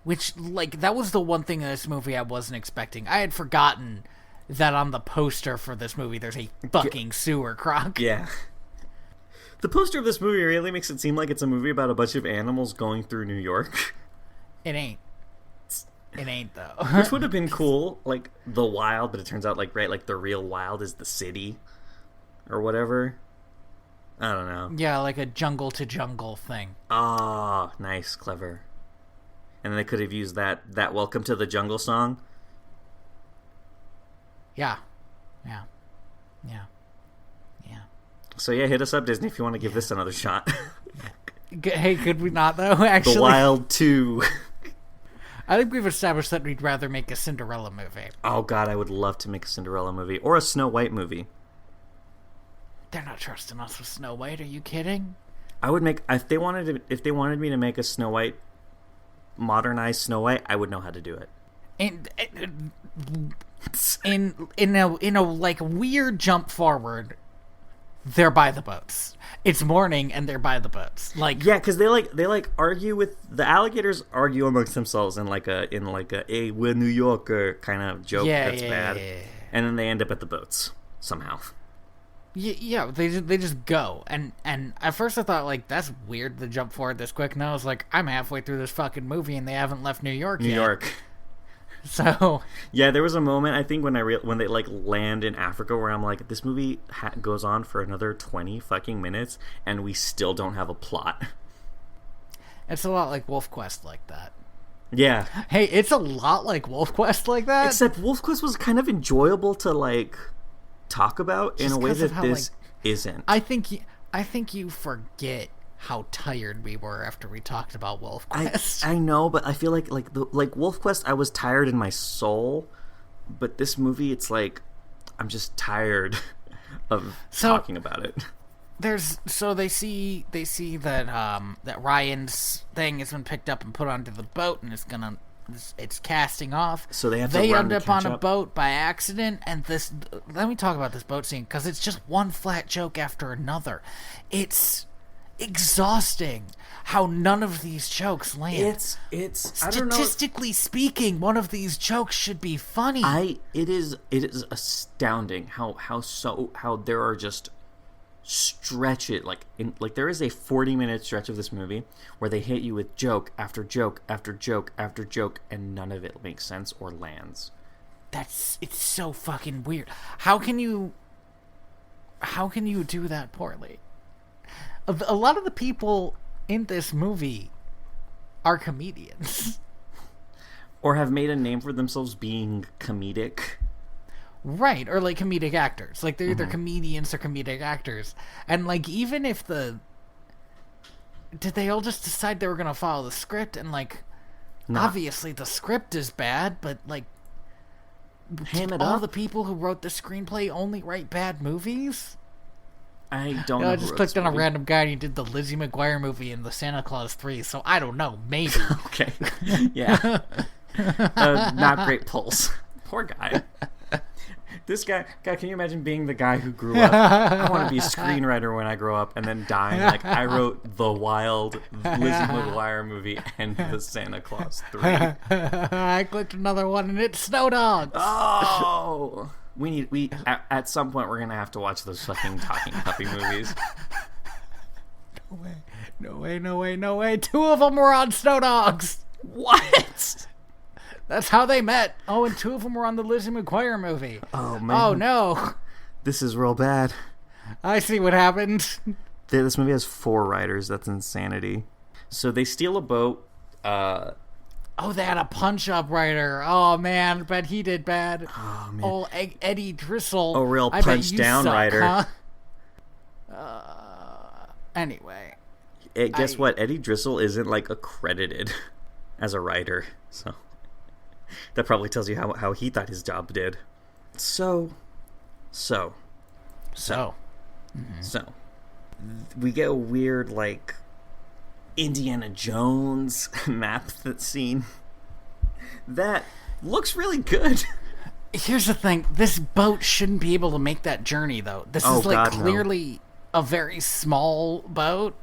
which, like, that was the one thing in this movie I wasn't expecting. I had forgotten that on the poster for this movie there's a fucking sewer croc. Yeah. The poster of this movie really makes it seem like it's a movie about a bunch of animals going through New York. It ain't. It ain't, though. Which would have been cool, like, the wild, but it turns out, like, right, like, the real wild is the city, or whatever. I don't know. Yeah, like a jungle-to-jungle thing. Ah, nice, clever. And then they could have used that Welcome to the Jungle song. Yeah. So, yeah, hit us up, Disney, if you want to give this another shot. Hey, could we not, though, actually? The Wild 2. I think we've established that we'd rather make a Cinderella movie. Oh god, I would love to make a Cinderella movie or a Snow White movie. They're not trusting us with Snow White. Are you kidding? I would make if they wanted me to make a Snow White, modernized Snow White, I would know how to do it. In a like weird jump forward, they're by the boats. It's morning and they're by the boats. Like, yeah, because they argue with the alligators, argue amongst themselves in like a hey, we're New Yorker kind of joke that's bad. Yeah. And then they end up at the boats somehow. Yeah, they just go, and at first I thought, like, that's weird to jump forward this quick. And I was like, I'm halfway through this fucking movie and they haven't left New York yet. New York. So yeah, there was a moment I think when they like land in Africa where I'm like, this movie goes on for another 20 fucking minutes and we still don't have a plot. It's a lot like Wolf Quest like that. Yeah. Hey, it's a lot like Wolf Quest like that. Except Wolf Quest was kind of enjoyable to like talk about in a way that this isn't. I think you forget how tired we were after we talked about Wolf Quest. I know, but I feel like Wolf Quest, I was tired in my soul, but this movie, it's like I'm just tired of talking about it. They see that Ryan's thing has been picked up and put onto the boat, and it's casting off. So they end up on a boat by accident, and let me talk about this boat scene because it's just one flat joke after another. It's exhausting how none of these jokes land. It's statistically speaking, one of these jokes should be funny. It is astounding how there are just stretches like there is a 40-minute stretch of this movie where they hit you with joke after joke after joke after joke and none of it makes sense or lands. It's so fucking weird. How can you do that poorly? A lot of the people in this movie are comedians. Or have made a name for themselves being comedic. Right, or like comedic actors. Like they're either comedians or comedic actors. And like even if did they all just decide they were going to follow the script and like obviously the script is bad, but like all the people who wrote the screenplay only write bad movies? I don't know. I just clicked on a random guy and he did the Lizzie McGuire movie and the Santa Claus 3, so I don't know, maybe. Okay. Yeah. Not great pulse. Poor guy. This guy, can you imagine being the guy who grew up? I want to be a screenwriter when I grow up, and then dying like I wrote the wild Lizzie McGuire movie and the Santa Claus 3. I clicked another one, and it's Snow Dogs. Oh, at some point we're gonna have to watch those fucking talking puppy movies. No way. 2 of them were on Snow Dogs. What? That's how they met. Oh, and 2 of them were on the Lizzie McGuire movie. Oh, man. Oh, no. This is real bad. I see what happened. This movie has 4 writers. That's insanity. So they steal a boat. Oh, they had a punch-up writer. Oh, man. Bet he did bad. Oh, man. Oh, Eddie Driscoll. A real punch-down writer. Huh? Anyway. Guess what? Eddie Driscoll isn't, like, accredited as a writer. So that probably tells you how he thought his job did. So. We get a weird, like, Indiana Jones map scene that looks really good. Here's the thing. This boat shouldn't be able to make that journey, though. This is, like, clearly a very small boat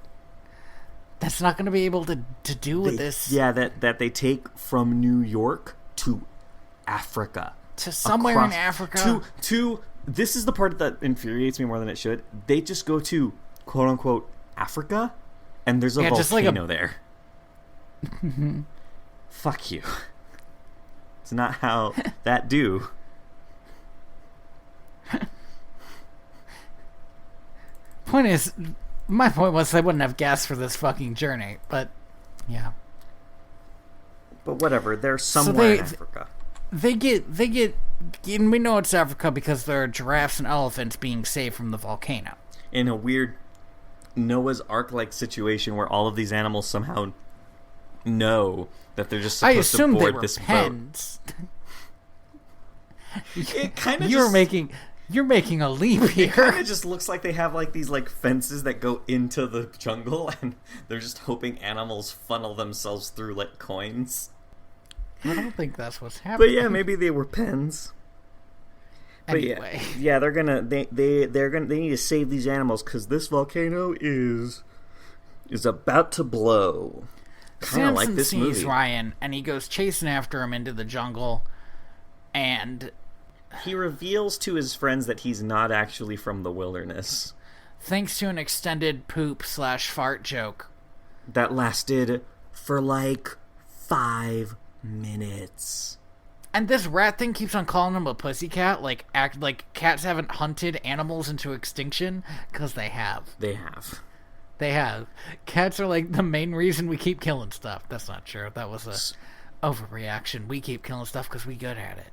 that's not going to be able to do with this. Yeah, that they take from New York to Africa. To somewhere in Africa. To this is the part that infuriates me more than it should. They just go to, quote-unquote, Africa, and there's a volcano there. Fuck you. It's not how that do. My point was they wouldn't have gas for this fucking journey, but yeah. But whatever, they're somewhere in Africa. They get, and we know it's Africa because there are giraffes and elephants being saved from the volcano. In a weird Noah's Ark-like situation where all of these animals somehow know that they're just supposed to board this pens. boat. It kind of You're making a leap here. It kind of just looks like they have like these like fences that go into the jungle, and they're just hoping animals funnel themselves through like coins. I don't think that's what's happening. But yeah, maybe they were pens. Anyway, but they need to save these animals because this volcano is about to blow. Kind of like this movie. Sees Ryan, and he goes chasing after him into the jungle, and he reveals to his friends that he's not actually from the wilderness. Thanks to an extended poop/fart joke. That lasted for like 5 minutes. And this rat thing keeps on calling him a pussycat, like cats haven't hunted animals into extinction, because they have. They have. Cats are like the main reason we keep killing stuff. That's not true. That was a overreaction. We keep killing stuff because we good at it.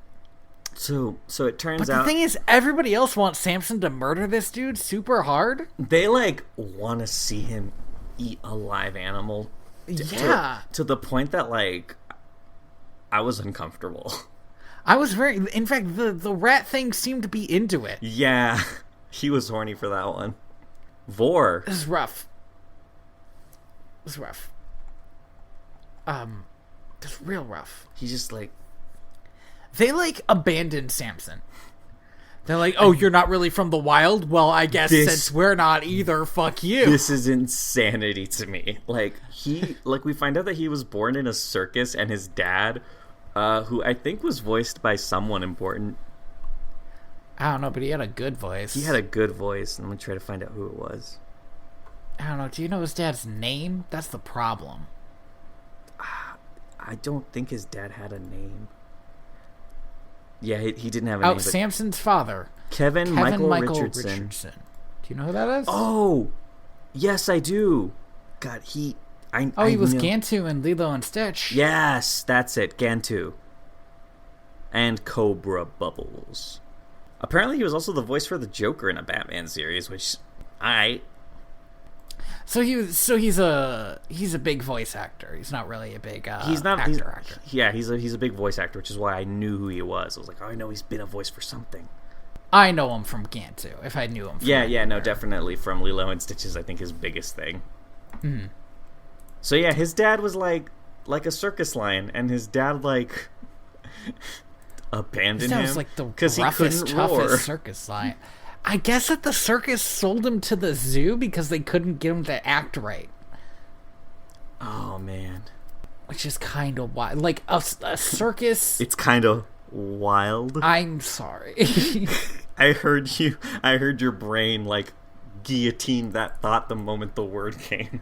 So it turns out... But the thing is, everybody else wants Samson to murder this dude super hard. They, like, want to see him eat a live animal. Yeah. To the point that, like, I was uncomfortable. I was very... In fact, the rat thing seemed to be into it. Yeah. He was horny for that one. Vor. This is rough. It's real rough. He's just, like... They, like, abandoned Samson. They're like, oh, you're not really from the wild? Well, I guess since we're not either, fuck you. This is insanity to me. Like, we find out that he was born in a circus, and his dad, who I think was voiced by someone important. I don't know, but he had a good voice. He had a good voice, and I'm going to try to find out who it was. I don't know, do you know his dad's name? That's the problem. I don't think his dad had a name. Yeah, he didn't have a name. Oh, Samson's father. Kevin Michael Richardson. Do you know who that is? Oh, yes, I do. God, he was Gantu in Lilo and Stitch. Yes, that's it, Gantu. And Cobra Bubbles. Apparently he was also the voice for the Joker in a Batman series, which So he's a big voice actor. He's not really a big actor. Yeah, he's a big voice actor, which is why I knew who he was. I was like, oh, I know he's been a voice for something. I know him from Gantu, if I knew him from no, definitely from Lilo and Stitch is, I think, his biggest thing. Mm-hmm. So yeah, his dad was like a circus lion, and his dad, like, abandon That him was like the because he roughest, couldn't roar. toughest circus lion. I guess that the circus sold him to the zoo because they couldn't get him to act right. Oh man, which is kind of wild. Like a circus. it's kind of wild. I'm sorry. I heard your brain like guillotine that thought the moment the word came.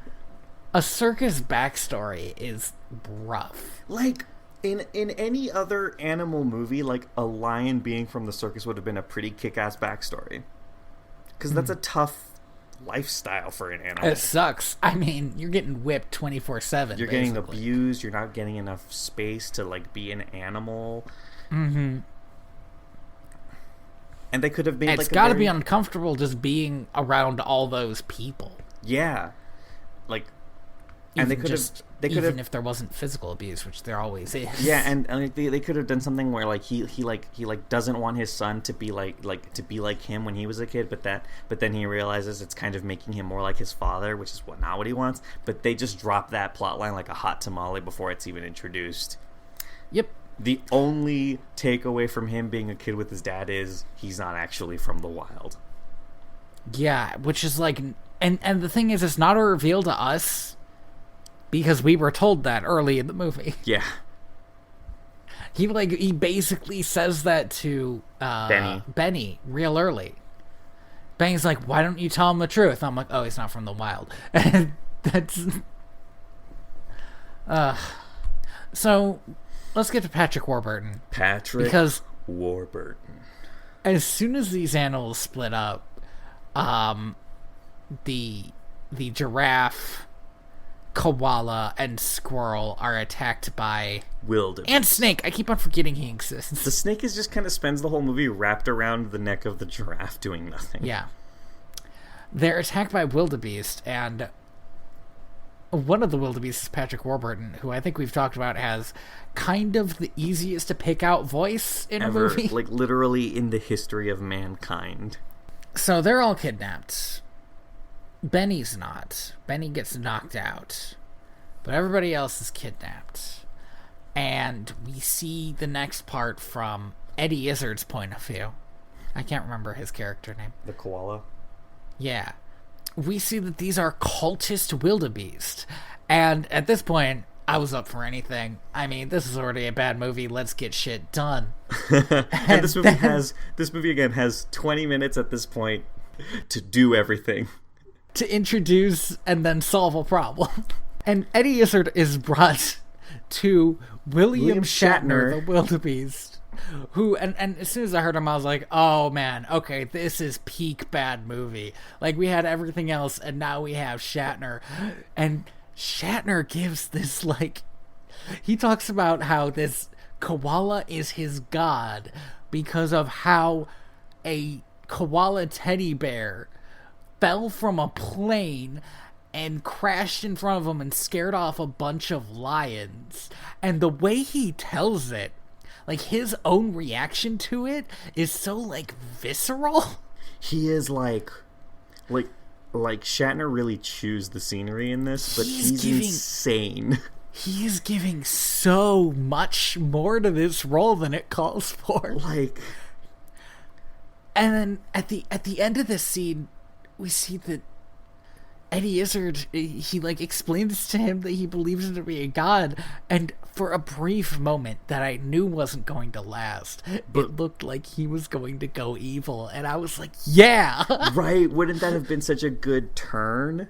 A circus backstory is rough. Like in any other animal movie, like a lion being from the circus would have been a pretty kick-ass backstory, because that's a tough lifestyle for an animal. It sucks. I mean, you're getting whipped 24/7. You're getting abused. You're not getting enough space to like be an animal. Mm-hmm. And they could have made. It's got to be uncomfortable just being around all those people. Yeah, like, Even and they could have. They could even have, if there wasn't physical abuse, which there always is. yeah, and like, they could have done something where like he doesn't want his son to be like him when he was a kid, but then he realizes it's kind of making him more like his father, which is not what he wants. But they just drop that plot line like a hot tamale before it's even introduced. Yep. The only takeaway from him being a kid with his dad is he's not actually from the wild. Yeah, which is like, and the thing is, it's not a reveal to us. Because we were told that early in the movie. Yeah. He basically says that to Benny real early. Benny's like, why don't you tell him the truth? I'm like, oh, he's not from the wild. And that's... So, let's get to Patrick Warburton. Because Warburton. As soon as these animals split up, the giraffe, koala, and squirrel are attacked by wildebeest and snake. I keep on forgetting he exists. The snake is just kind of spends the whole movie wrapped around the neck of the giraffe doing nothing. Yeah, they're attacked by wildebeest, and one of the wildebeest is Patrick Warburton, who I think we've talked about has kind of the easiest to pick out voice in ever, a movie, like literally in the history of mankind. So they're all kidnapped. Benny's not. Benny gets knocked out. But everybody else is kidnapped. And we see the next part from Eddie Izzard's point of view. I can't remember his character name. The koala? Yeah. We see that these are cultist wildebeest. And at this point, I was up for anything. I mean, this is already a bad movie. Let's get shit done. and this movie again has 20 minutes at this point to do everything. To introduce and then solve a problem. And Eddie Izzard is brought to William Shatner, the wildebeest, who, and as soon as I heard him, I was like, oh man, okay, this is peak bad movie. Like, we had everything else, and now we have Shatner. And Shatner gives this, like, he talks about how this koala is his god because of how a koala teddy bear fell from a plane and crashed in front of him and scared off a bunch of lions. And the way he tells it, like his own reaction to it, is so like visceral. He is like Shatner really chews the scenery in this, but he's insane. He is giving so much more to this role than it calls for. Like, and then at the end of this scene, we see that Eddie Izzard, he like explains to him that he believes him to be a god, and for a brief moment that I knew wasn't going to last, it looked like he was going to go evil, and I was like, yeah! Right? Wouldn't that have been such a good turn?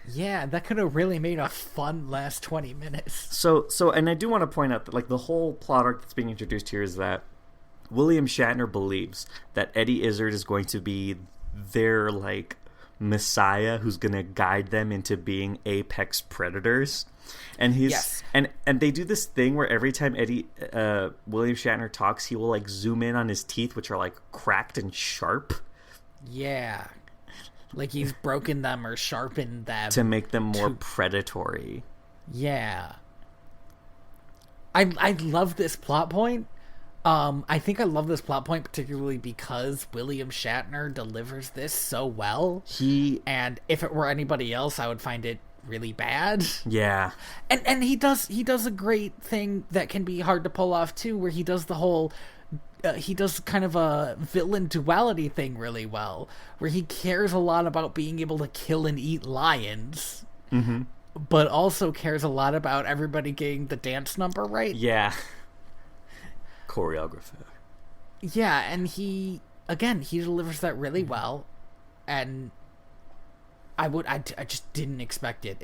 Yeah, that could have really made a fun last 20 minutes. So, and I do want to point out that like the whole plot arc that's being introduced here is that William Shatner believes that Eddie Izzard is going to be their like messiah who's going to guide them into being apex predators. And and they do this thing where every time William Shatner talks, he will like zoom in on his teeth, which are like cracked and sharp. Yeah. Like he's broken them or sharpened them to make them more predatory. Yeah. I love this plot point. I think I love this plot point particularly because William Shatner delivers this so well. And if it were anybody else, I would find it really bad. Yeah. And he does a great thing that can be hard to pull off too, where he does the whole he does kind of a villain duality thing really well, where he cares a lot about being able to kill and eat lions, but also cares a lot about everybody getting the dance number right. Yeah. Choreographer. Yeah, and he delivers that really well, and I just didn't expect it.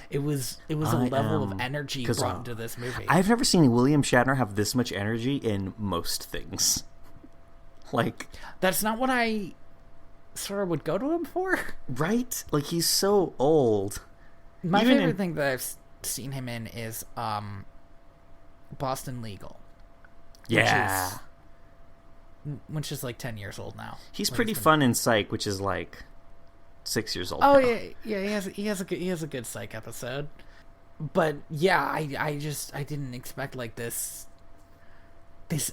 It was a level of energy brought into this movie. I've never seen William Shatner have this much energy in most things. Like, that's not what I sort of would go to him for. Right? Like, he's so old. My favorite thing that I've seen him in is Boston Legal. Yeah. Which is like 10 years old now. He's pretty fun in Psych, which is like 6 years old. Oh now. yeah. He has a good Psych episode. But yeah, I didn't expect like this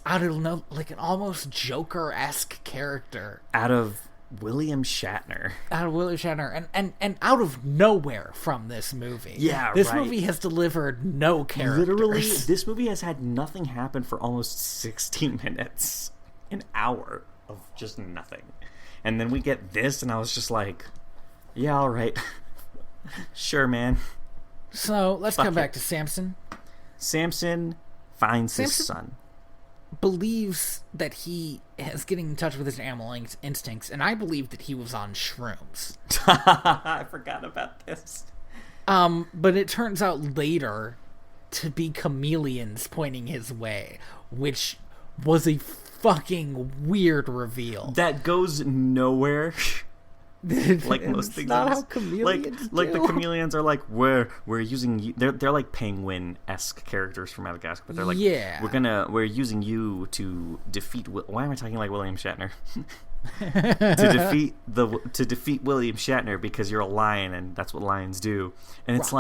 out of like an almost Joker-esque character out of William Shatner. And out of nowhere from this movie. Yeah, this movie has delivered no characters. Literally, this movie has had nothing happen for almost 60 minutes. An hour of just nothing. And then we get this, and I was just like, yeah, all right. Sure, man. So, let's come back to Samson. Samson finds his son. Believes that he is getting in touch with his animal instincts, and I believe that he was on shrooms. I forgot about this. But it turns out later to be chameleons pointing his way, which was a fucking weird reveal. That goes nowhere. Like most things. Not how chameleons like the chameleons are like we're using you. They're like penguin-esque characters from Madagascar, but they're like we're using you to defeat. Why am I talking like William Shatner? to defeat William Shatner because you're a lion and that's what lions do. And it's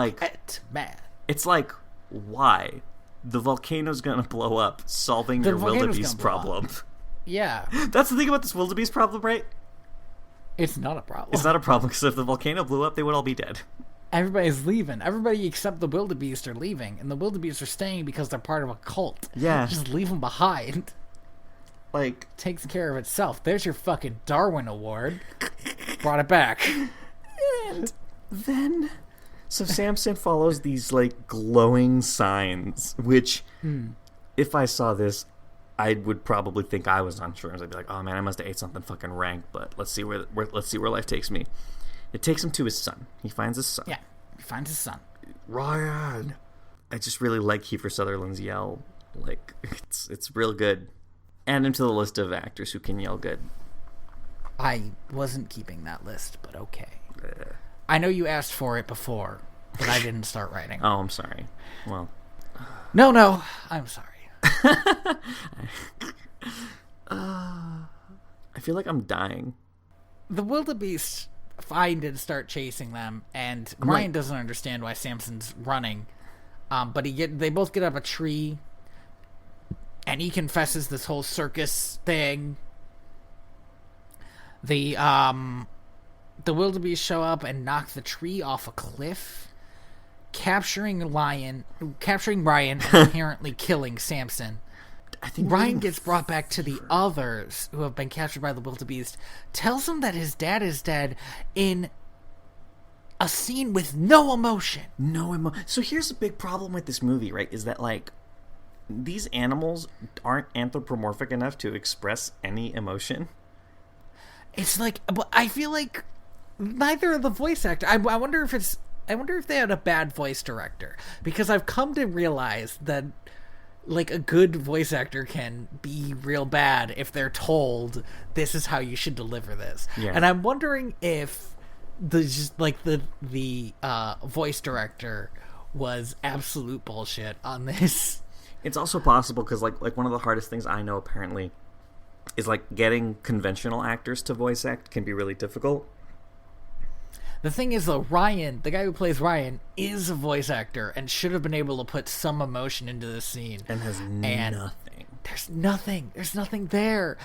it's like why the volcano's gonna blow up, solving your wildebeest problem. Yeah, that's the thing about this wildebeest problem, right? It's not a problem. It's not a problem, because if the volcano blew up, they would all be dead. Everybody's leaving. Everybody except the wildebeest are leaving, and the wildebeest are staying because they're part of a cult. Yeah. Just leave them behind. Like... Takes care of itself. There's your fucking Darwin Award. Brought it back. And then... So Samson follows these, like, glowing signs, which, if I saw this, I would probably think I was on shrooms. I'd be like, "Oh man, I must have ate something fucking rank." But let's see where life takes me. It takes him to his son. He finds his son. Yeah, he finds his son. Ryan. I just really like Kiefer Sutherland's yell. Like it's real good. Add him to the list of actors who can yell good. I wasn't keeping that list, but okay. I know you asked for it before, but I didn't start writing. Oh, I'm sorry. Well, no, I'm sorry. I feel like I'm dying. The wildebeest find and start chasing them, and Ryan doesn't understand why Samson's running. But they both get up a tree, and he confesses this whole circus thing. The wildebeest show up and knock the tree off a cliff, capturing Ryan and apparently killing Samson. I think Ryan gets brought back to the others who have been captured by the wildebeest, tells them that his dad is dead in a scene with no emotion. So here's a big problem with this movie, right? Is that, like, these animals aren't anthropomorphic enough to express any emotion. It's like, but I feel like neither of the voice actors. I wonder if they had a bad voice director, because I've come to realize that, like, a good voice actor can be real bad if they're told this is how you should deliver this. Yeah. And I'm wondering if the voice director was absolute bullshit on this. It's also possible because like one of the hardest things I know apparently is like getting conventional actors to voice act can be really difficult. The thing is, though, Ryan, the guy who plays Ryan, is a voice actor and should have been able to put some emotion into the scene. And has nothing. There's nothing. There's nothing there.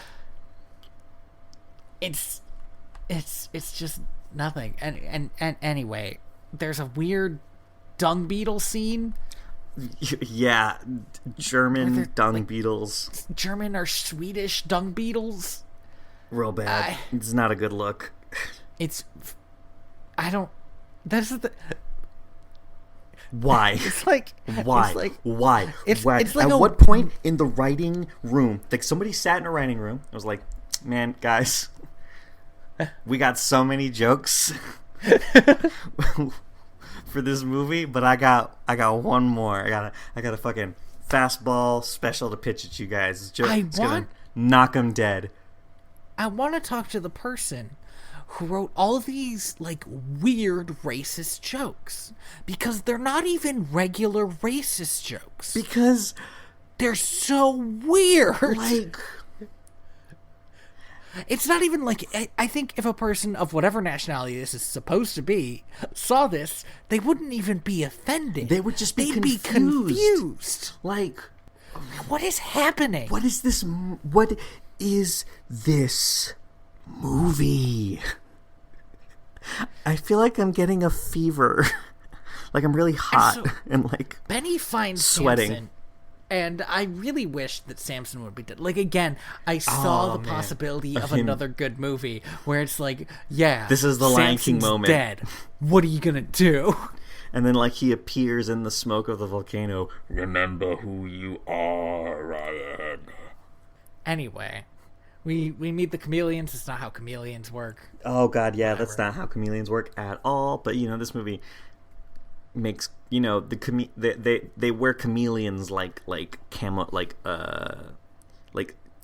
It's just nothing. And anyway, there's a weird dung beetle scene. Yeah, German dung beetles. German or Swedish dung beetles. Real bad. It's not a good look. Why? It's like why? It's like, why? It's like at what point in the writing room, like somebody sat in a writing room, and was like, "Man, guys, we got so many jokes for this movie, but I got one more. I got a fucking fastball special to pitch at you guys. It's gonna knock them dead." I want to talk to the person who wrote all these like weird racist jokes, because they're not even regular racist jokes, because they're so weird. Like, it's not even like, I think if a person of whatever nationality this is supposed to be saw this, they wouldn't even be offended. They would just be They'd confused. be confused. Like, what is happening? What is this? What is this movie? I feel like I'm getting a fever. Like I'm really hot and like Benny finds sweating. Samson, and I really wish that Samson would be dead. Like, again, I saw the possibility of another good movie where it's like, yeah, this is the Lion King moment. Dead. What are you gonna do? And then, like, he appears in the smoke of the volcano. Remember who you are, Ryan. Anyway, we meet the chameleons. It's not how chameleons work. Oh, God, yeah, that's not how chameleons work at all. But, you know, this movie makes, you know, they wear chameleons like camo, like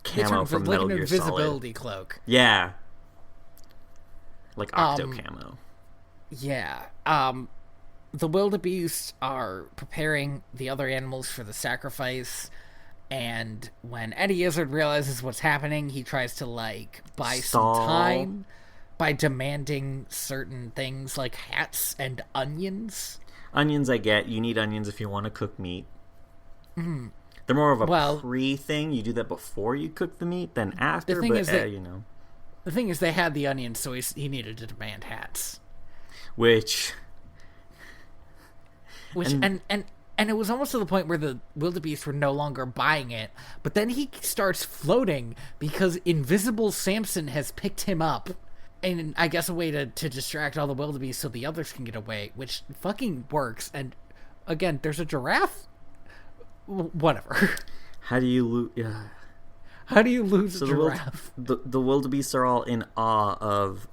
camo from Metal Gear Solid. Invisibility cloak. Yeah. Like Octo camo. Yeah. The wildebeest are preparing the other animals for the sacrifice, and when Eddie Izzard realizes what's happening, he tries to, like, buy some time by demanding certain things like hats and onions. Onions, I get. You need onions if you want to cook meat. Mm. They're more of a pre-thing. You do that before you cook the meat than after, you know. The thing is, they had the onions, so he needed to demand hats. And it was almost to the point where the wildebeest were no longer buying it, but then he starts floating because Invisible Samson has picked him up, and I guess a way to distract all the wildebeest so the others can get away, which fucking works. And again, there's a giraffe. Whatever. How do you lose a giraffe? The wildebeest are all in awe of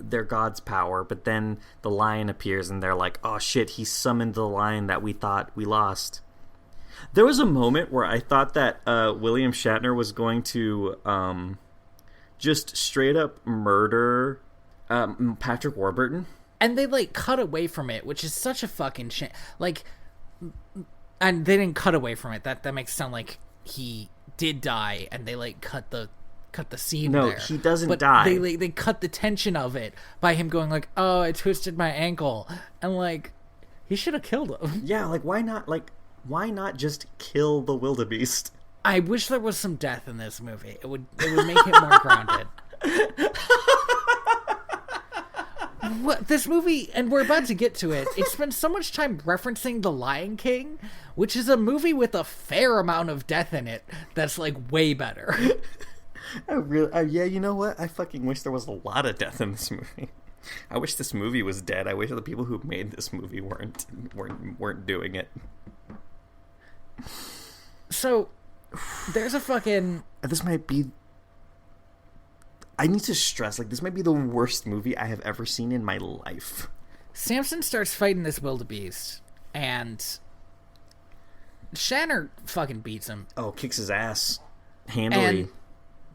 their god's power, but then the lion appears and they're like, oh shit, he summoned the lion that we thought we lost. There was a moment where I thought that William Shatner was going to just straight up murder Patrick Warburton. And they, like, cut away from it, which is such a fucking shame. Like, and they didn't cut away from it. That makes it sound like he did die, and they, like, cut the scene there. No, he doesn't die. They cut the tension of it by him going like, oh, I twisted my ankle. And, like, he should have killed him. Yeah, like, why not just kill the wildebeest? I wish there was some death in this movie. It would make it more grounded. What, this movie, and we're about to get to it, it spends so much time referencing The Lion King, which is a movie with a fair amount of death in it that's, like, way better. Yeah, you know what? I fucking wish there was a lot of death in this movie. I wish this movie was dead. I wish the people who made this movie weren't doing it. So, there's a fucking... This might be... I need to stress, like, this might be the worst movie I have ever seen in my life. Samson starts fighting this wildebeest, and Shatner fucking beats him. Oh, kicks his ass. Handily. And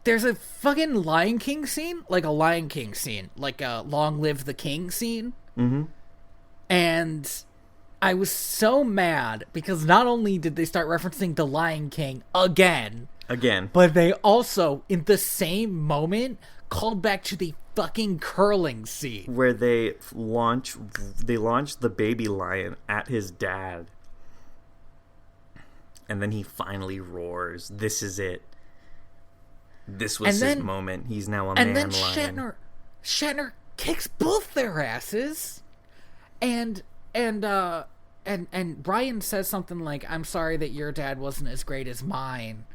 there's a fucking Lion King scene, like a Lion King scene, like a Long Live the King scene. Mm-hmm. And I was so mad because not only did they start referencing the Lion King again, but they also, in the same moment, called back to the fucking curling scene where they launch the baby lion at his dad, and then he finally roars. This is it. This was his moment. He's now a man lion. And then Shatner kicks both their asses, and Brian says something like, "I'm sorry that your dad wasn't as great as mine,"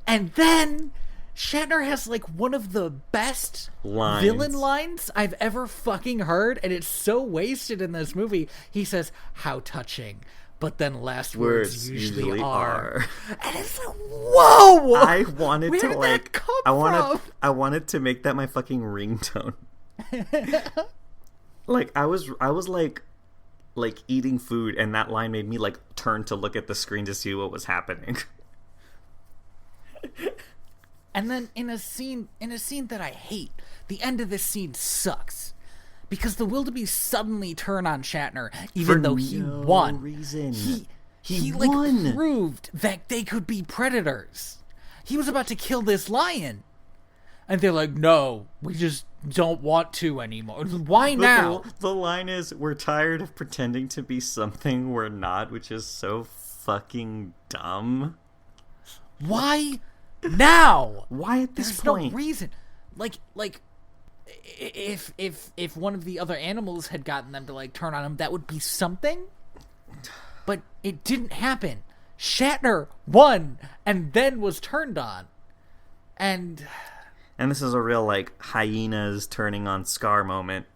and then Shatner has like one of the best villain lines I've ever fucking heard, and it's so wasted in this movie. He says, "How touching." But then last words usually are. And it's like, whoa! I wanted Where to did like that come from? I wanted to make that my fucking ringtone. Like I was like eating food, and that line made me like turn to look at the screen to see what was happening. And then in a scene that I hate, the end of this scene sucks. Because the wildebeest suddenly turn on Shatner, even though he won. Reason. He won. Like proved that they could be predators. He was about to kill this lion, and they're like, "No, we just don't want to anymore." Why now? The line is, "We're tired of pretending to be something we're not," which is so fucking dumb. Why now? Why at this point? There's no reason. Like. If one of the other animals had gotten them to like turn on him, that would be something. But it didn't happen. Shatner won and then was turned on. And this is a real like hyenas turning on Scar moment,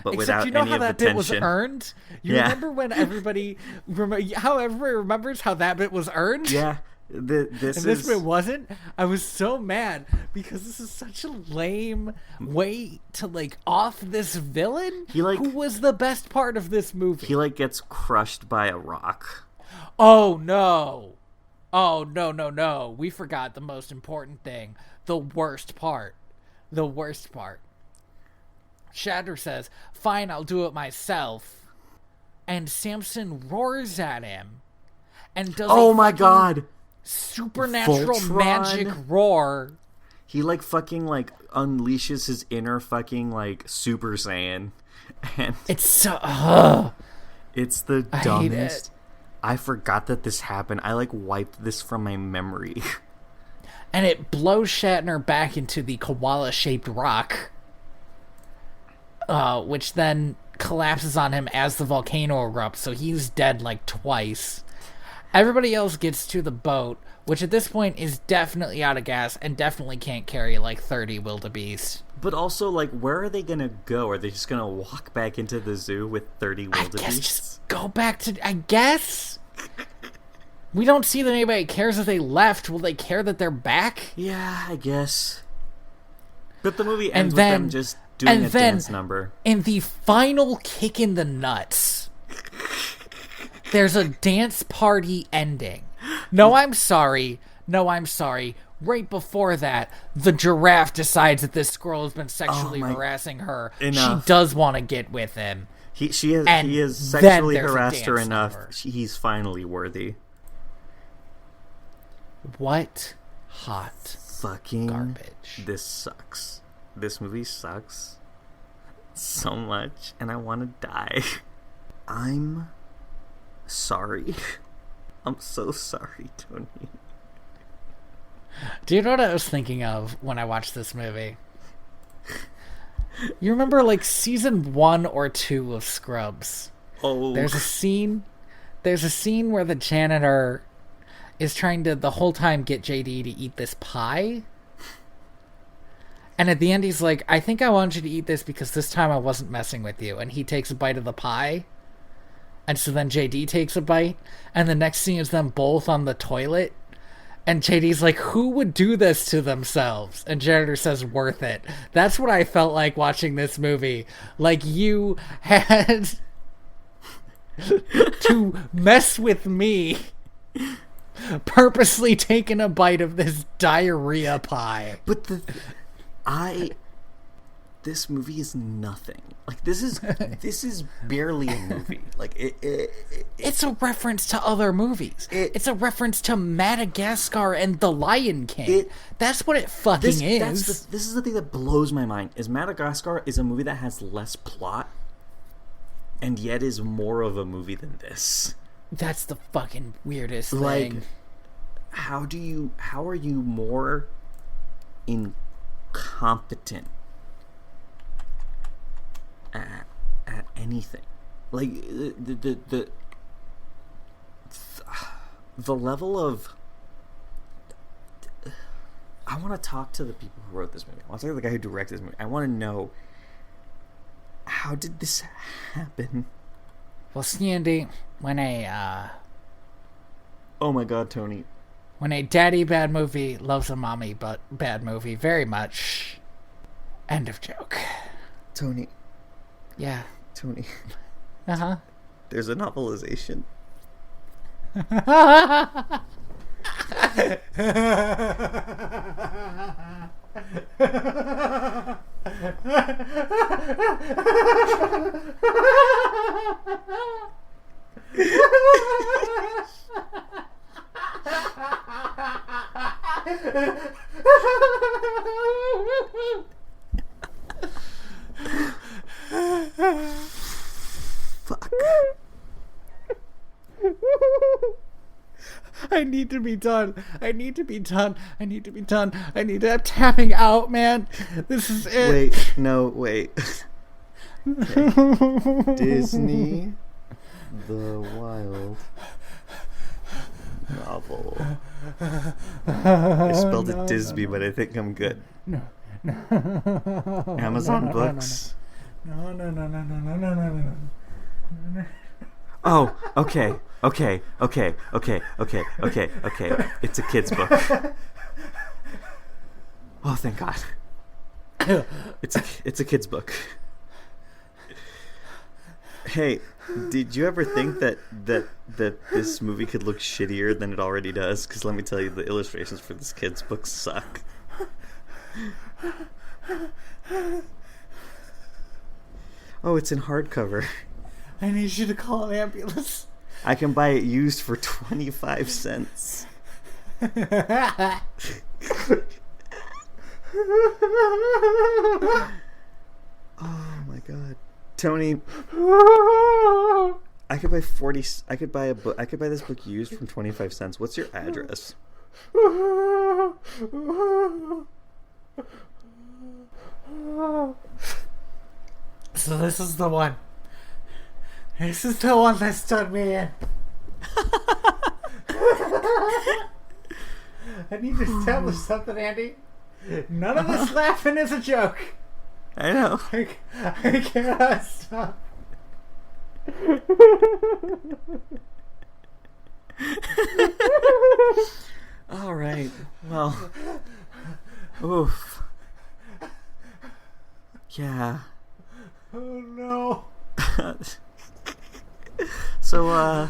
but except without you know any how of the that bit tension. was earned? You remember when how everybody remembers how that bit was earned? Yeah. This bit wasn't. I was so mad because this is such a lame way to like off this villain who was the best part of this movie. He like gets crushed by a rock. Oh no! Oh no! We forgot the most important thing. The worst part. The worst part. Shatner says, "Fine, I'll do it myself," and Samson roars at him and does. Oh my god! Supernatural Voltron. Magic roar. He like fucking like unleashes his inner fucking like Super Saiyan, and it's so it's the I dumbest. hate it. I forgot that this happened. I like wiped this from my memory. And it blows Shatner back into the koala-shaped rock, which then collapses on him as the volcano erupts, so he's dead like twice. Everybody else gets to the boat, which at this point is definitely out of gas and definitely can't carry like 30 wildebeest. But also, like, where are they gonna go? Are they just gonna walk back into the zoo with 30 wildebeest? I guess just go back to... I guess? We don't see that anybody cares if they left. Will they care that they're back? Yeah, I guess. But the movie ends with them just doing a dance number. In the final kick in the nuts... There's a dance party ending. No, I'm sorry. Right before that, the giraffe decides that this squirrel has been sexually harassing her. Enough. She does want to get with him. He has sexually harassed her enough. He's finally worthy. What hot fucking garbage. This sucks. This movie sucks so much, and I want to die. I'm sorry. I'm so sorry, Tony. Do you know what I was thinking of when I watched this movie? You remember like season 1 or 2 of Scrubs? Oh. There's a scene where the janitor is trying to the whole time get JD to eat this pie. And at the end he's like, "I think I want you to eat this because this time I wasn't messing with you." And he takes a bite of the pie. And so then JD takes a bite, and the next scene is them both on the toilet, and JD's like, "Who would do this to themselves?" And janitor says, "Worth it." That's what I felt like watching this movie. Like, you had to mess with me, purposely taking a bite of this diarrhea pie. But this movie is nothing. Like, this is barely a movie. Like, it's a reference to other movies. It's a reference to Madagascar and The Lion King. That's what it fucking is. This is the thing that blows my mind. Is Madagascar is a movie that has less plot, and yet is more of a movie than this. That's the fucking weirdest like, thing. How are you more incompetent at anything. Like the level of. I want to talk to the people who wrote this movie. I want to talk to the guy who directed this movie. I want to know, how did this happen? Well, see, Andy, when a oh my God, Tony. When a daddy bad movie loves a mommy but bad movie very much. End of joke. Tony. Yeah. Tony. Uh-huh. There's a novelization. Fuck. I need to be done. I'm tapping out, man. This is it. Wait, no, wait. Okay. Disney the Wild Novel. I spelled it Disby, but I think I'm good. No. Amazon Books. No. Oh, okay. It's a kid's book. Oh, thank God. It's a kid's book. Hey, did you ever think that this movie could look shittier than it already does? Because let me tell you, the illustrations for this kid's book suck. Oh, it's in hardcover. I need you to call an ambulance. I can buy it used for 25 cents. Oh my God, Tony! I could buy I could buy this book used for 25 cents. What's your address? So this is the one. This is the one that's done me in. I need to establish something, Andy. None of this laughing is a joke. I know. I cannot stop. All right. Well. Oof. Yeah. Oh no. So, I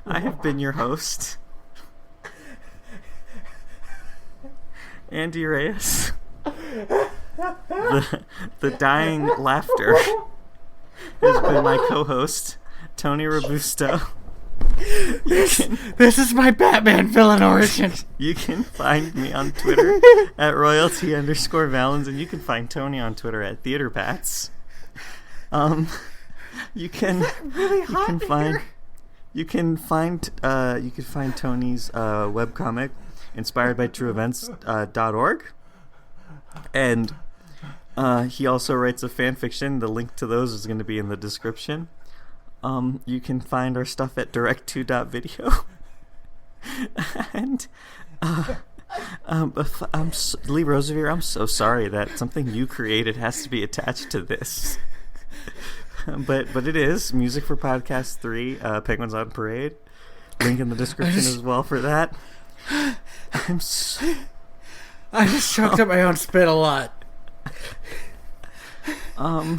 have been your host, Andy Reyes. The dying laughter has been my co-host, Tony Robusto. This is my Batman villain origin. You can find me on Twitter at royalty_valens, and you can find Tony on Twitter at theaterpats. You can find Tony's webcomic inspired by trueevents.org, and he also writes a fan fiction. The link to those is going to be in the description. You can find our stuff at direct2.video. And Lee Rosevere, I'm so sorry that something you created has to be attached to this. But it is music for podcast 3, Penguins on Parade. Link in the description as well for that. I just choked up my own spit a lot. Oh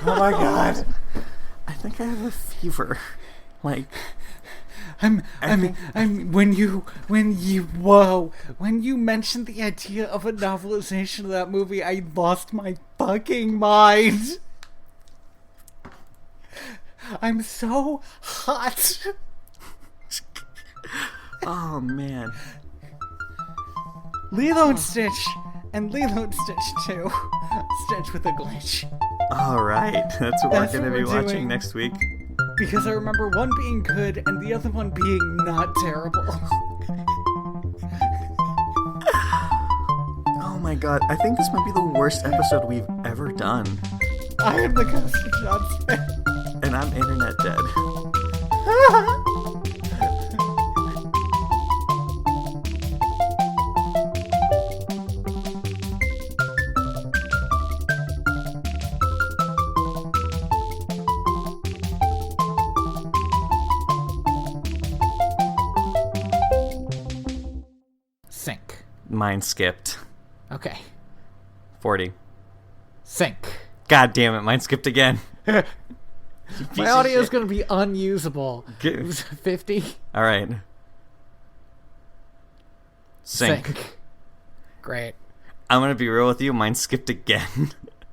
my God. I think I have a fever. Like, when you mentioned the idea of a novelization of that movie, I lost my fucking mind. I'm so hot. Oh man. Lilo and Stitch and Lilo and Stitch 2. Stitch with a glitch. Alright, that's what we're going to be watching doing. next week. Because I remember one being good and the other one being not terrible. Oh my my god, I think this might be the worst episode we've ever done. I am the Custom Johnson. And I'm internet dead. Sync. Mine skipped. Okay. 40. Sync. God damn it, mine skipped again. My audio is going to be unusable. 50. All right. Sync. Great. I'm going to be real with you. Mine skipped again.